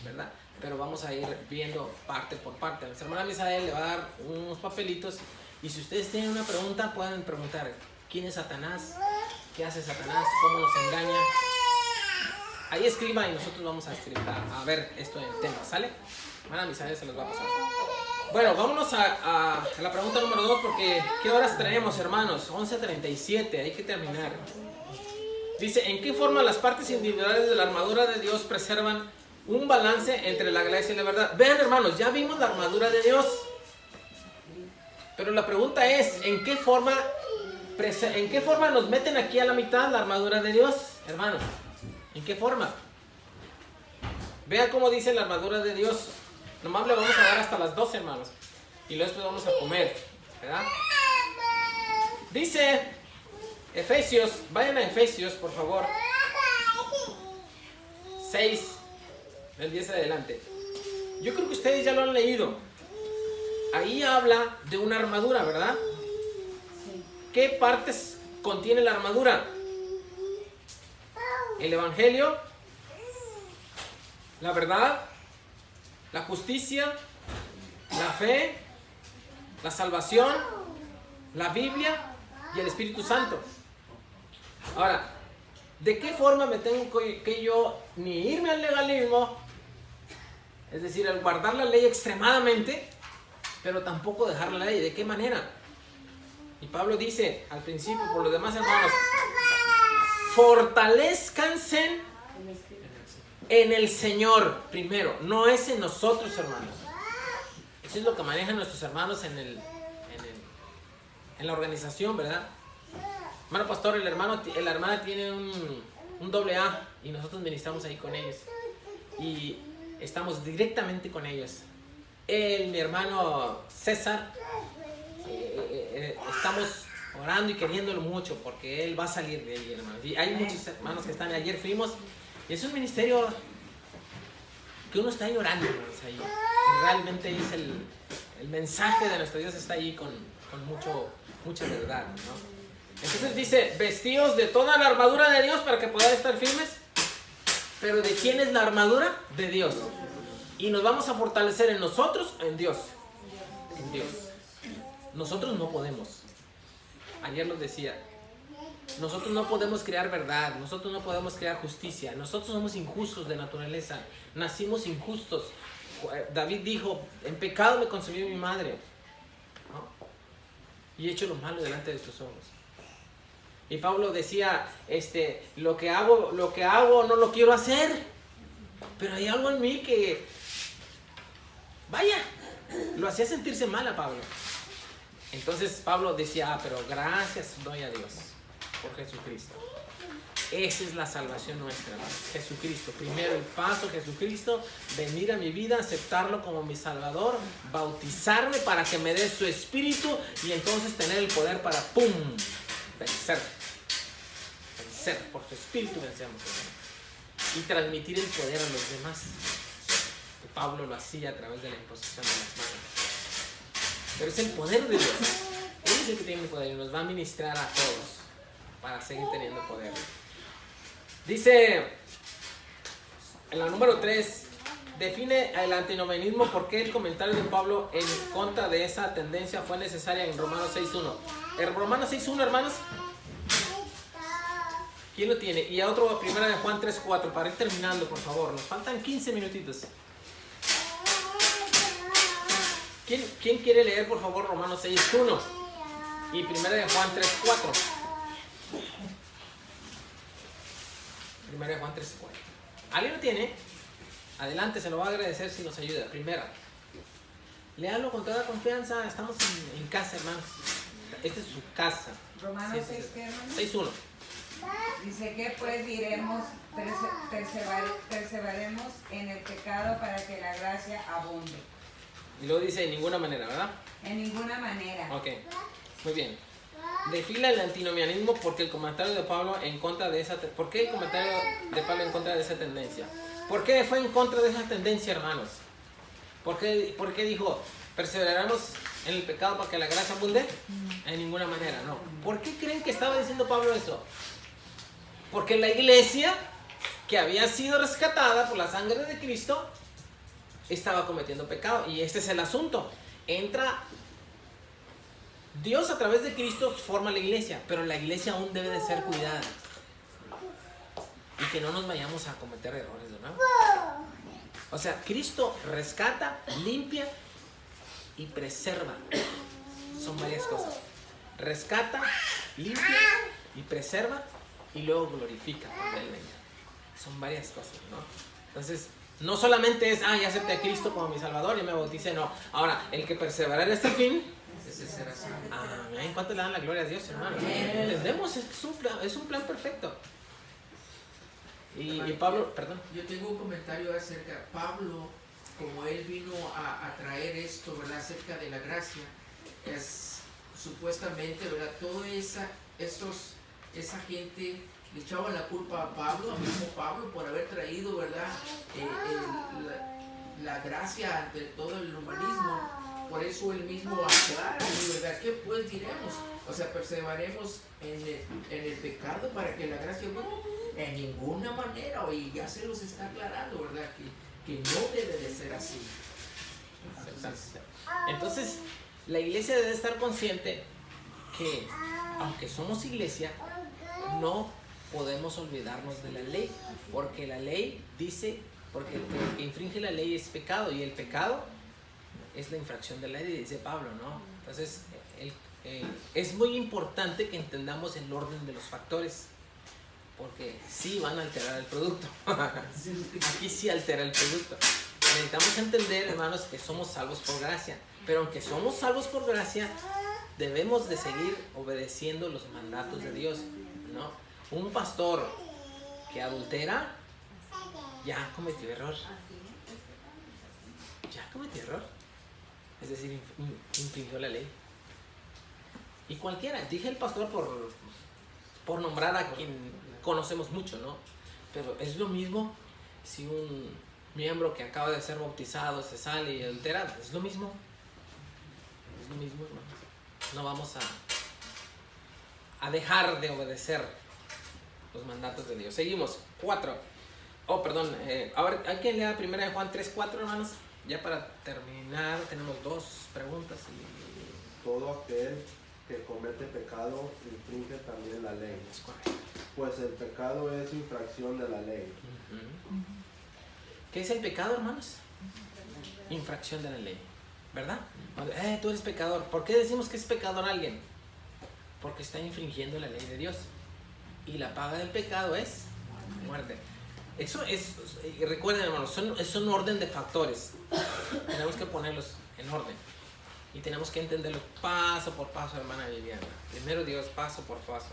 ¿verdad? Pero vamos a ir viendo parte por parte. Nuestra hermana Misael le va a dar unos papelitos y si ustedes tienen una pregunta, pueden preguntar: ¿quién es Satanás? ¿Qué hace Satanás? ¿Cómo nos engaña? Ahí escriba y nosotros vamos a escribir, a ver esto en tema, ¿sale? Hermana Misael se los va a pasar. Bueno, vámonos a la pregunta número 2 porque ¿qué horas tenemos, hermanos? 11:37, hay que terminar. Dice, ¿en qué forma las partes individuales de la armadura de Dios preservan un balance entre la gracia y la verdad? Vean, hermanos, ya vimos la armadura de Dios. Pero la pregunta es, ¿en qué forma nos meten aquí a la mitad la armadura de Dios, hermanos? ¿En qué forma? Vean cómo dice la armadura de Dios. Nomás le vamos a dar hasta las 12, hermanos. Y luego después vamos a comer, ¿verdad? Dice Efesios, vayan a Efesios, por favor. 6, del 10 adelante. Yo creo que ustedes ya lo han leído. Ahí habla de una armadura, ¿verdad? Sí. ¿Qué partes contiene la armadura? El Evangelio, la verdad, la justicia, la fe, la salvación, la Biblia y el Espíritu Santo. Ahora, ¿de qué forma me tengo que yo ni irme al legalismo? Es decir, al guardar la ley extremadamente, pero tampoco dejar la ley. ¿De qué manera? Y Pablo dice al principio, por los demás hermanos, fortalezcanse en el Señor primero, no es en nosotros, hermanos. Eso es lo que manejan nuestros hermanos en la organización, ¿verdad? Hermano pastor, la hermana tiene un doble A y nosotros ministramos ahí con ellos y estamos directamente con ellos. Mi hermano César, estamos orando y queriéndolo mucho porque él va a salir de ahí, hermanos. Y hay muchos hermanos que están, ayer fuimos, y es un ministerio que uno está llorando, hermanos, ahí. Y realmente es el mensaje de nuestro Dios está ahí con mucha verdad, ¿no? Entonces dice, vestidos de toda la armadura de Dios para que podáis estar firmes. Pero ¿de quién es la armadura? De Dios. Y nos vamos a fortalecer en nosotros, en Dios. En Dios. Nosotros no podemos. Ayer lo decía. Nosotros no podemos crear verdad. Nosotros no podemos crear justicia. Nosotros somos injustos de naturaleza. Nacimos injustos. David dijo, en pecado me concebió mi madre, ¿no? Y he hecho lo malo delante de tus ojos. Y Pablo decía, lo que hago no lo quiero hacer, pero hay algo en mí que, vaya, lo hacía sentirse mal a Pablo. Entonces Pablo decía, pero gracias doy a Dios por Jesucristo. Esa es la salvación nuestra, hermanos. Jesucristo. Primero el paso, Jesucristo, venir a mi vida, aceptarlo como mi Salvador, bautizarme para que me dé su Espíritu y entonces tener el poder para ¡pum! Vencer. Por su Espíritu vencemos, hermano. Y transmitir el poder a los demás. Que Pablo lo hacía a través de la imposición de las manos. Pero es el poder de Dios. Él es el que tiene el poder y nos va a ministrar a todos para seguir teniendo poder. Dice en la número 3, define el antinomianismo, por qué el comentario de Pablo en contra de esa tendencia fue necesaria en Romanos 6.1. En Romanos 6.1, hermanos, ¿quién lo tiene? Y a otro, primera de Juan 3.4, para ir terminando, por favor. Nos faltan 15 minutitos. ¿Quién quiere leer, por favor, Romanos 6:1 y 1 de Juan 3:4? 1 de Juan 3:4. ¿Alguien lo tiene? Adelante, se lo va a agradecer si nos ayuda. Primera, léalo con toda confianza. Estamos en casa, hermanos. Esta es su casa. Romanos 6, ¿qué, hermano? 6:1. Dice que pues diremos, perseveraremos en el pecado para que la gracia abunde. Y luego dice en ninguna manera, ¿verdad? En ninguna manera. Ok, muy bien. Desfila el antinomianismo porque el comentario de Pablo en contra de esa... ¿Por qué el comentario de Pablo en contra de esa tendencia? ¿Por qué fue en contra de esa tendencia, hermanos? ¿Por qué dijo, perseveraremos en el pecado para que la gracia abunde? En ninguna manera, no. ¿Por qué creen que estaba diciendo Pablo eso? Porque la iglesia, que había sido rescatada por la sangre de Cristo, estaba cometiendo pecado. Y este es el asunto. Entra Dios a través de Cristo, forma la iglesia, pero la iglesia aún debe de ser cuidada. Y que no nos vayamos a cometer errores de nuevo. O sea, Cristo rescata, limpia y preserva. Son varias cosas. Rescata, limpia y preserva y luego glorifica cuando Él venga. Son varias cosas, ¿no? Entonces, no solamente es, ya acepté a Cristo como mi Salvador y me bauticé, no. Ahora, el que perseverará hasta el fin, Ese será salvo. amén. ¿Cuánto le dan la gloria a Dios, hermano? Entendemos, es un plan perfecto. Y Pablo, perdón. Yo tengo un comentario acerca de Pablo, como él vino a traer esto, ¿verdad? Acerca de la gracia, es supuestamente, ¿verdad? Toda esa gente le echaban la culpa a Pablo, a mismo Pablo, por haber traído, ¿verdad? La gracia ante todo el humanismo. Por eso él mismo aclara, ¿verdad? ¿Qué pues diremos? O sea, perseveraremos en el pecado para que la gracia abunde. En ninguna manera, y ya se los está aclarando, ¿verdad? Que no debe de ser así. Entonces, la iglesia debe estar consciente que, aunque somos iglesia, no podemos olvidarnos de la ley, porque la ley dice, porque el que infringe la ley es pecado, y el pecado es la infracción de la ley, dice Pablo, ¿no? Entonces, es muy importante que entendamos el orden de los factores, porque sí van a alterar el producto. Aquí sí altera el producto. Necesitamos entender, hermanos, que somos salvos por gracia, pero aunque somos salvos por gracia, debemos de seguir obedeciendo los mandatos de Dios, ¿no? Un pastor que adultera ya cometió error. Ya cometió error. Es decir, infringió la ley. Y cualquiera, dije el pastor por nombrar a quien conocemos mucho, ¿no? Pero es lo mismo si un miembro que acaba de ser bautizado se sale y adultera, es lo mismo. Es lo mismo, hermanos. No vamos a dejar de obedecer los mandatos de Dios. Seguimos. 4. A ver, hay que leer 1 de Juan 3:4, hermanos. Ya para terminar, tenemos 2 preguntas. Todo aquel que comete pecado infringe también la ley. Es correcto. Pues el pecado es infracción de la ley. ¿Qué es el pecado, hermanos? Infracción de la ley, ¿verdad? Tú eres pecador. ¿Por qué decimos que es pecador alguien? Porque está infringiendo la ley de Dios. Y la paga del pecado es muerte. Eso es, recuerden, hermanos, es un orden de factores. Tenemos que ponerlos en orden. Y tenemos que entenderlo paso por paso, hermana Viviana. Primero Dios, paso por paso.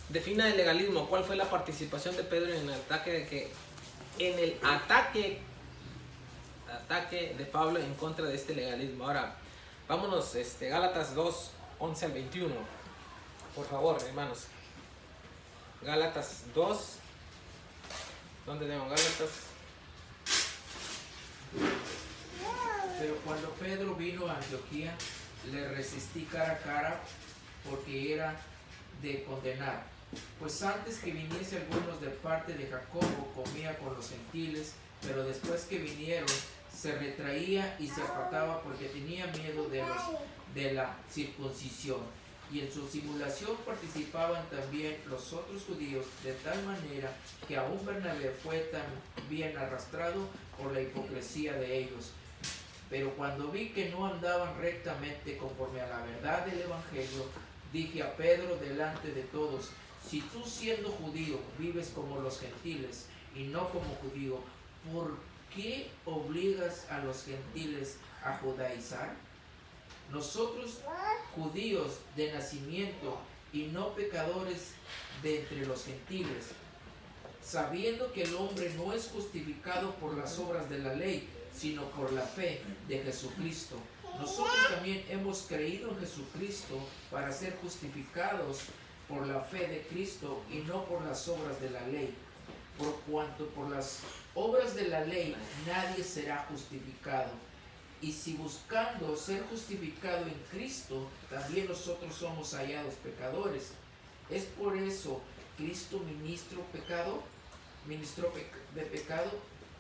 Defina el legalismo. ¿Cuál fue la participación de Pedro en el ataque de Pablo en contra de este legalismo? Ahora, vámonos, Gálatas 2, 11 al 21. Por favor, hermanos. Gálatas 2. ¿Dónde tengo Gálatas? Pero cuando Pedro vino a Antioquía, le resistí cara a cara porque era de condenar. Pues antes que viniese algunos de parte de Jacobo, comía con los gentiles, pero después que vinieron, se retraía y se apartaba porque tenía miedo de la circuncisión. Y en su simulación participaban también los otros judíos, de tal manera que aún Bernabé fue tan bien arrastrado por la hipocresía de ellos. Pero cuando vi que no andaban rectamente conforme a la verdad del Evangelio, dije a Pedro delante de todos: si tú siendo judío vives como los gentiles y no como judío, ¿por qué obligas a los gentiles a judaizar? Nosotros, judíos de nacimiento y no pecadores de entre los gentiles, sabiendo que el hombre no es justificado por las obras de la ley, sino por la fe de Jesucristo. Nosotros también hemos creído en Jesucristo para ser justificados por la fe de Cristo y no por las obras de la ley. Por cuanto por las obras de la ley nadie será justificado. Y si buscando ser justificado en Cristo, también nosotros somos hallados pecadores. Es por eso Cristo ministro de pecado,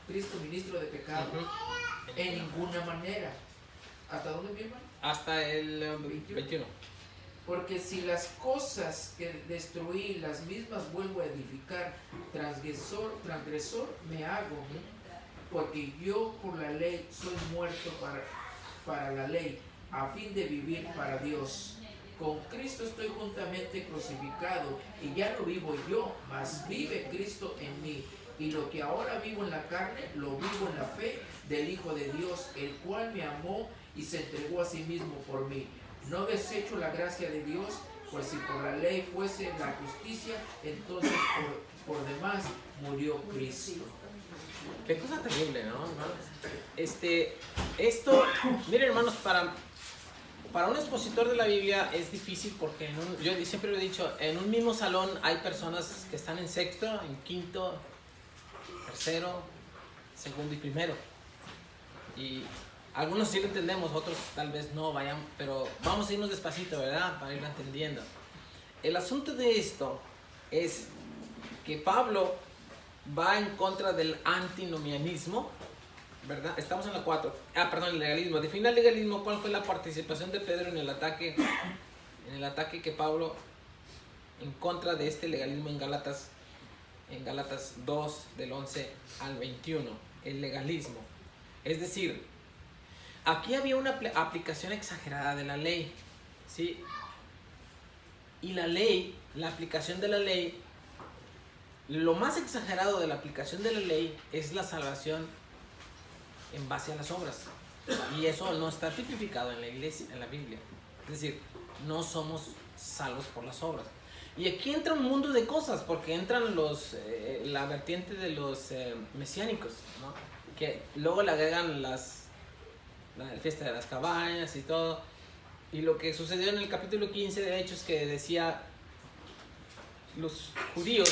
Cristo ministro de pecado, en ninguna manera. ¿Hasta dónde, mi hermano? Hasta el 21. Porque si las cosas que destruí, las mismas vuelvo a edificar, transgresor me hago, porque yo por la ley soy muerto para la ley, a fin de vivir para Dios. Con Cristo estoy juntamente crucificado, y ya no vivo yo, mas vive Cristo en mí. Y lo que ahora vivo en la carne, lo vivo en la fe del Hijo de Dios, el cual me amó y se entregó a sí mismo por mí. No desecho la gracia de Dios, pues si por la ley fuese la justicia, entonces por demás murió Cristo. Qué cosa terrible, ¿no, hermanos? Esto, miren, hermanos, para un expositor de la Biblia es difícil porque yo siempre lo he dicho, en un mismo salón hay personas que están en sexto, en quinto, tercero, segundo y primero. Y algunos sí lo entendemos, otros tal vez no, pero vamos a irnos despacito, ¿verdad? Para irlo entendiendo. El asunto de esto es que Pablo va en contra del antinomianismo, ¿verdad? Estamos en la 4. El legalismo. Define el legalismo. ¿Cuál fue la participación de Pedro en el ataque que Pablo en contra de este legalismo en Gálatas 2 del 11 al 21? El legalismo. Es decir, aquí había una aplicación exagerada de la ley, ¿sí? Y la aplicación de la ley, lo más exagerado de la aplicación de la ley es la salvación en base a las obras. Y eso no está tipificado en la iglesia, en la Biblia. Es decir, no somos salvos por las obras. Y aquí entra un mundo de cosas, porque entran la vertiente de los mesiánicos, ¿no? Que luego le agregan la fiesta de las cabañas y todo. Y lo que sucedió en el capítulo 15 de Hechos, que decía, los judíos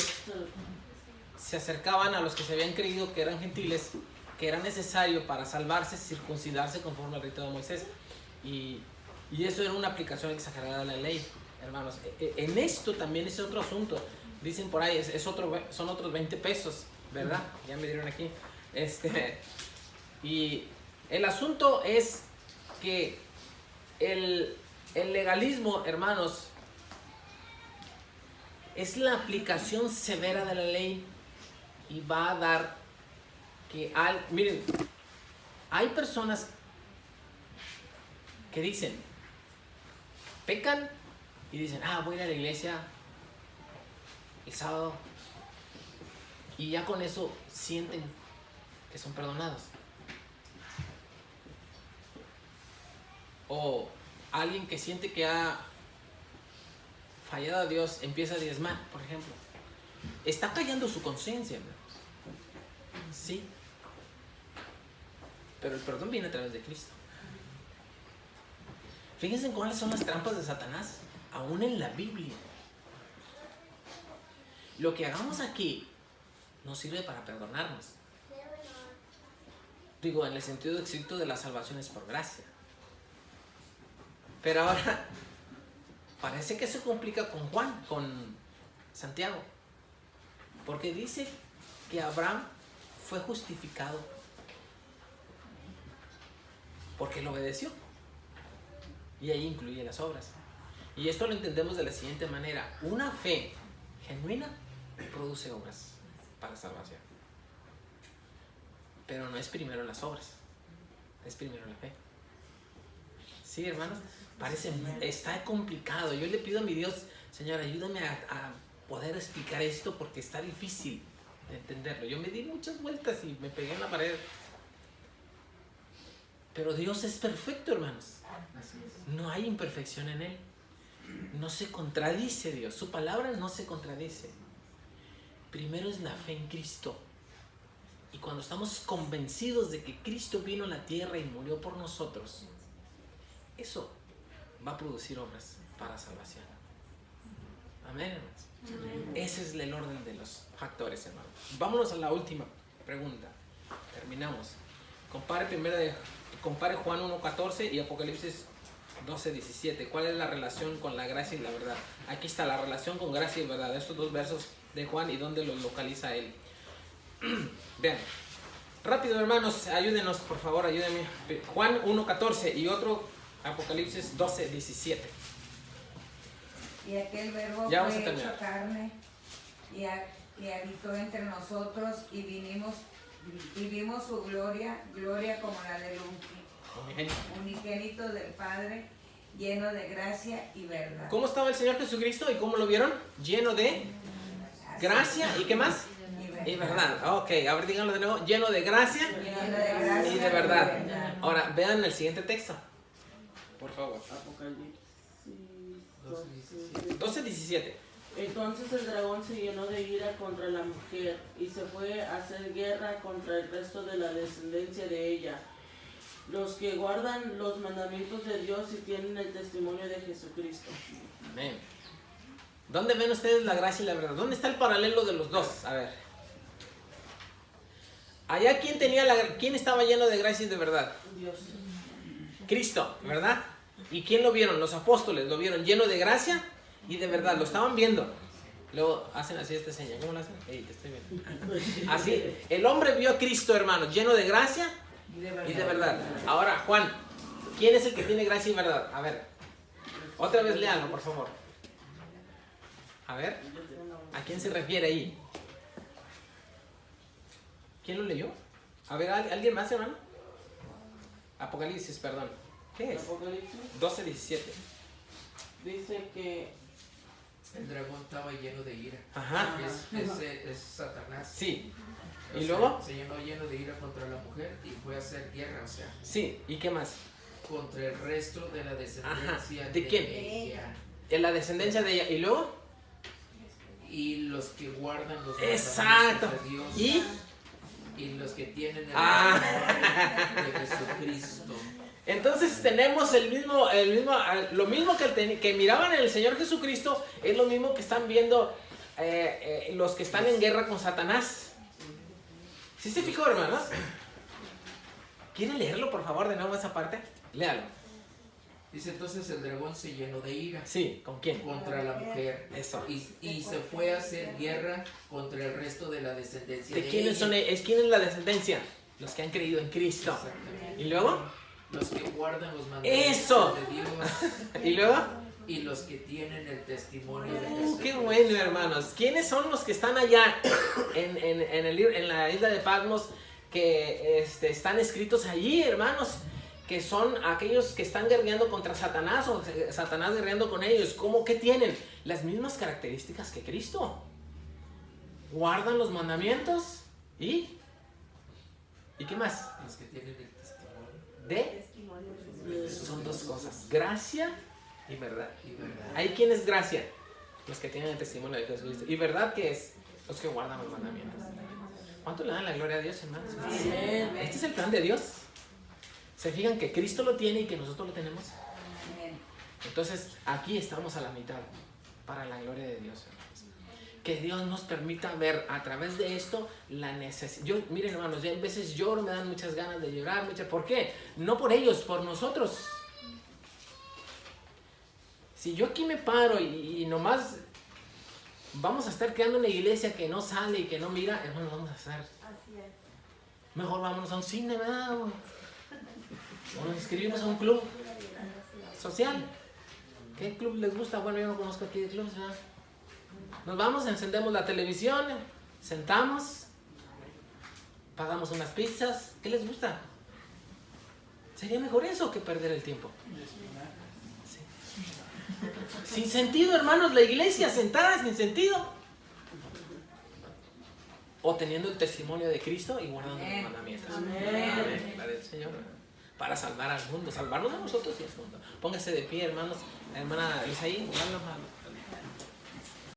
se acercaban a los que se habían creído que eran gentiles, que era necesario para salvarse circuncidarse conforme al rito de Moisés. Y eso era una aplicación exagerada de la ley, hermanos. En esto también es otro asunto. Dicen por ahí, son otros 20 pesos, ¿verdad? Ya me dieron aquí. Y el asunto es que el legalismo, hermanos, es la aplicación severa de la ley y va a dar que miren, hay personas que dicen, pecan y dicen, voy a ir a la iglesia el sábado, y ya con eso sienten que son perdonados. O alguien que siente que ha fallado a Dios empieza a diezmar, por ejemplo. Está callando su conciencia, ¿no? Sí. Pero el perdón viene a través de Cristo. Fíjense en cuáles son las trampas de Satanás, aún en la Biblia. Lo que hagamos aquí nos sirve para perdonarnos. Digo, en el sentido estricto de la salvación es por gracia. Pero ahora parece que se complica con Santiago. Porque dice que Abraham fue justificado porque él obedeció. Y ahí incluye las obras. Y esto lo entendemos de la siguiente manera. Una fe genuina produce obras para salvación. Pero no es primero las obras. Es primero la fe. Sí, hermanos, está complicado. Yo le pido a mi Dios, Señor, ayúdame a poder explicar esto porque está difícil de entenderlo. Yo me di muchas vueltas y me pegué en la pared. Pero Dios es perfecto, hermanos. Así es. No hay imperfección en Él. No se contradice Dios. Su palabra no se contradice. Primero es la fe en Cristo. Y cuando estamos convencidos de que Cristo vino a la tierra y murió por nosotros, eso va a producir obras para salvación. Amén, hermanos. Ese es el orden de los factores, hermanos. Vámonos a la última pregunta. Terminamos. Compare Juan 1:14 y Apocalipsis 12:17. ¿Cuál es la relación con la gracia y la verdad? Aquí está la relación con gracia y verdad. Estos dos versos de Juan y dónde los localiza él. Vean. Rápido, hermanos, ayúdenos, por favor, ayúdenme. Juan 1:14 y otro Apocalipsis 12:17. Y aquel verbo Ya vamos a fue terminar. hecho carne y habitó entre nosotros y vimos su gloria como la del unigénito del Padre, lleno de gracia y verdad. ¿Cómo estaba el Señor Jesucristo y cómo lo vieron? Lleno de gracia y ¿qué más? Y verdad. Ok, a ver, díganlo de nuevo. Lleno de gracia y de verdad. Ahora, vean el siguiente texto. Por favor. Apocalipsis 12:17. Entonces el dragón se llenó de ira contra la mujer y se fue a hacer guerra contra el resto de la descendencia de ella, los que guardan los mandamientos de Dios y tienen el testimonio de Jesucristo. Amén. ¿Dónde ven ustedes la gracia y la verdad? ¿Dónde está el paralelo de los dos? A ver. Allá, ¿quién estaba lleno de gracia y de verdad? Dios. Cristo, ¿verdad? ¿Y quién lo vieron? Los apóstoles lo vieron lleno de gracia y de verdad. Lo estaban viendo. Luego hacen así esta señal. ¿Cómo lo hacen? Ey, te estoy viendo. Así. El hombre vio a Cristo, hermanos, lleno de gracia y de verdad. Ahora, Juan, ¿quién es el que tiene gracia y verdad? A ver. Otra vez léanlo, por favor. A ver. ¿A quién se refiere ahí? ¿Quién lo leyó? A ver, ¿alguien más, hermano? Apocalipsis, perdón. ¿Qué es? Apocalipsis 12:17. dice que El dragón estaba lleno de ira. Ajá. Es Satanás. Sí. O ¿Y sea, luego? se llenó lleno de ira contra la mujer y fue a hacer guerra, o sea, Sí. ¿Y qué más? contra el resto de la descendencia Ajá. ¿De quién? ella. En la descendencia de ella. ¿Y luego? Y los que guardan los Exacto. mandamientos de Dios. ¿Y? Y los que tienen el Ah. testimonio de Jesucristo. Entonces tenemos lo mismo que miraban en el Señor Jesucristo, es lo mismo que están viendo los que están en guerra con Satanás. ¿Sí se fijó, hermanos? ¿Quieren leerlo, por favor, de nuevo esa parte? Léalo. Dice entonces el dragón se llenó de ira Sí, ¿con quién? contra la mujer. Eso. Y se fue a hacer guerra contra el resto de la descendencia ¿De de quiénes ella. son? ¿Quién es la descendencia? Los que han creído en Cristo. Exactamente. ¿Y luego? Los que guardan los mandamientos ¡Eso! de Dios ¿Y luego? y los que tienen el testimonio de Jesucristo. ¡Qué bueno, hermanos! ¿Quiénes son los que están allá en la isla de Patmos que están escritos allí, hermanos? Que son aquellos que están guerreando contra Satanás o Satanás guerreando con ellos. ¿Cómo que tienen? Las mismas características que Cristo. Guardan los mandamientos ¿y qué más? Los que tienen el testimonio Son dos cosas, gracia y verdad. y verdad. ¿Hay quién es gracia? Los que tienen el testimonio de Jesucristo. ¿Y verdad qué es? Los que guardan los mandamientos. ¿Cuánto le dan la gloria a Dios, hermanos? Este es el plan de Dios. ¿Se fijan que Cristo lo tiene y que nosotros lo tenemos? Entonces, aquí estamos a la mitad para la gloria de Dios, hermanos. Que Dios nos permita ver a través de esto la necesidad. Miren, hermanos, ya en veces lloro, me dan muchas ganas de llorar. ¿Por qué? No por ellos, por nosotros. Si yo aquí me paro y nomás vamos a estar creando una iglesia que no sale y que no mira, hermanos, vamos a hacer. Mejor vámonos a un cine, ¿verdad? O nos inscribimos a un club social. ¿Qué club les gusta? Bueno, yo no conozco aquí de clubes, ¿verdad? Nos vamos, encendemos la televisión, sentamos, pagamos unas pizzas. ¿Qué les gusta? Sería mejor eso que perder el tiempo. Sí. Sin sentido, hermanos, la iglesia sentada sin sentido. O teniendo el testimonio de Cristo y guardando los mandamientos. Amén. La del Señor. Para salvar al mundo, salvarnos a nosotros y al mundo. Póngase de pie, hermanos. La hermana Isaí,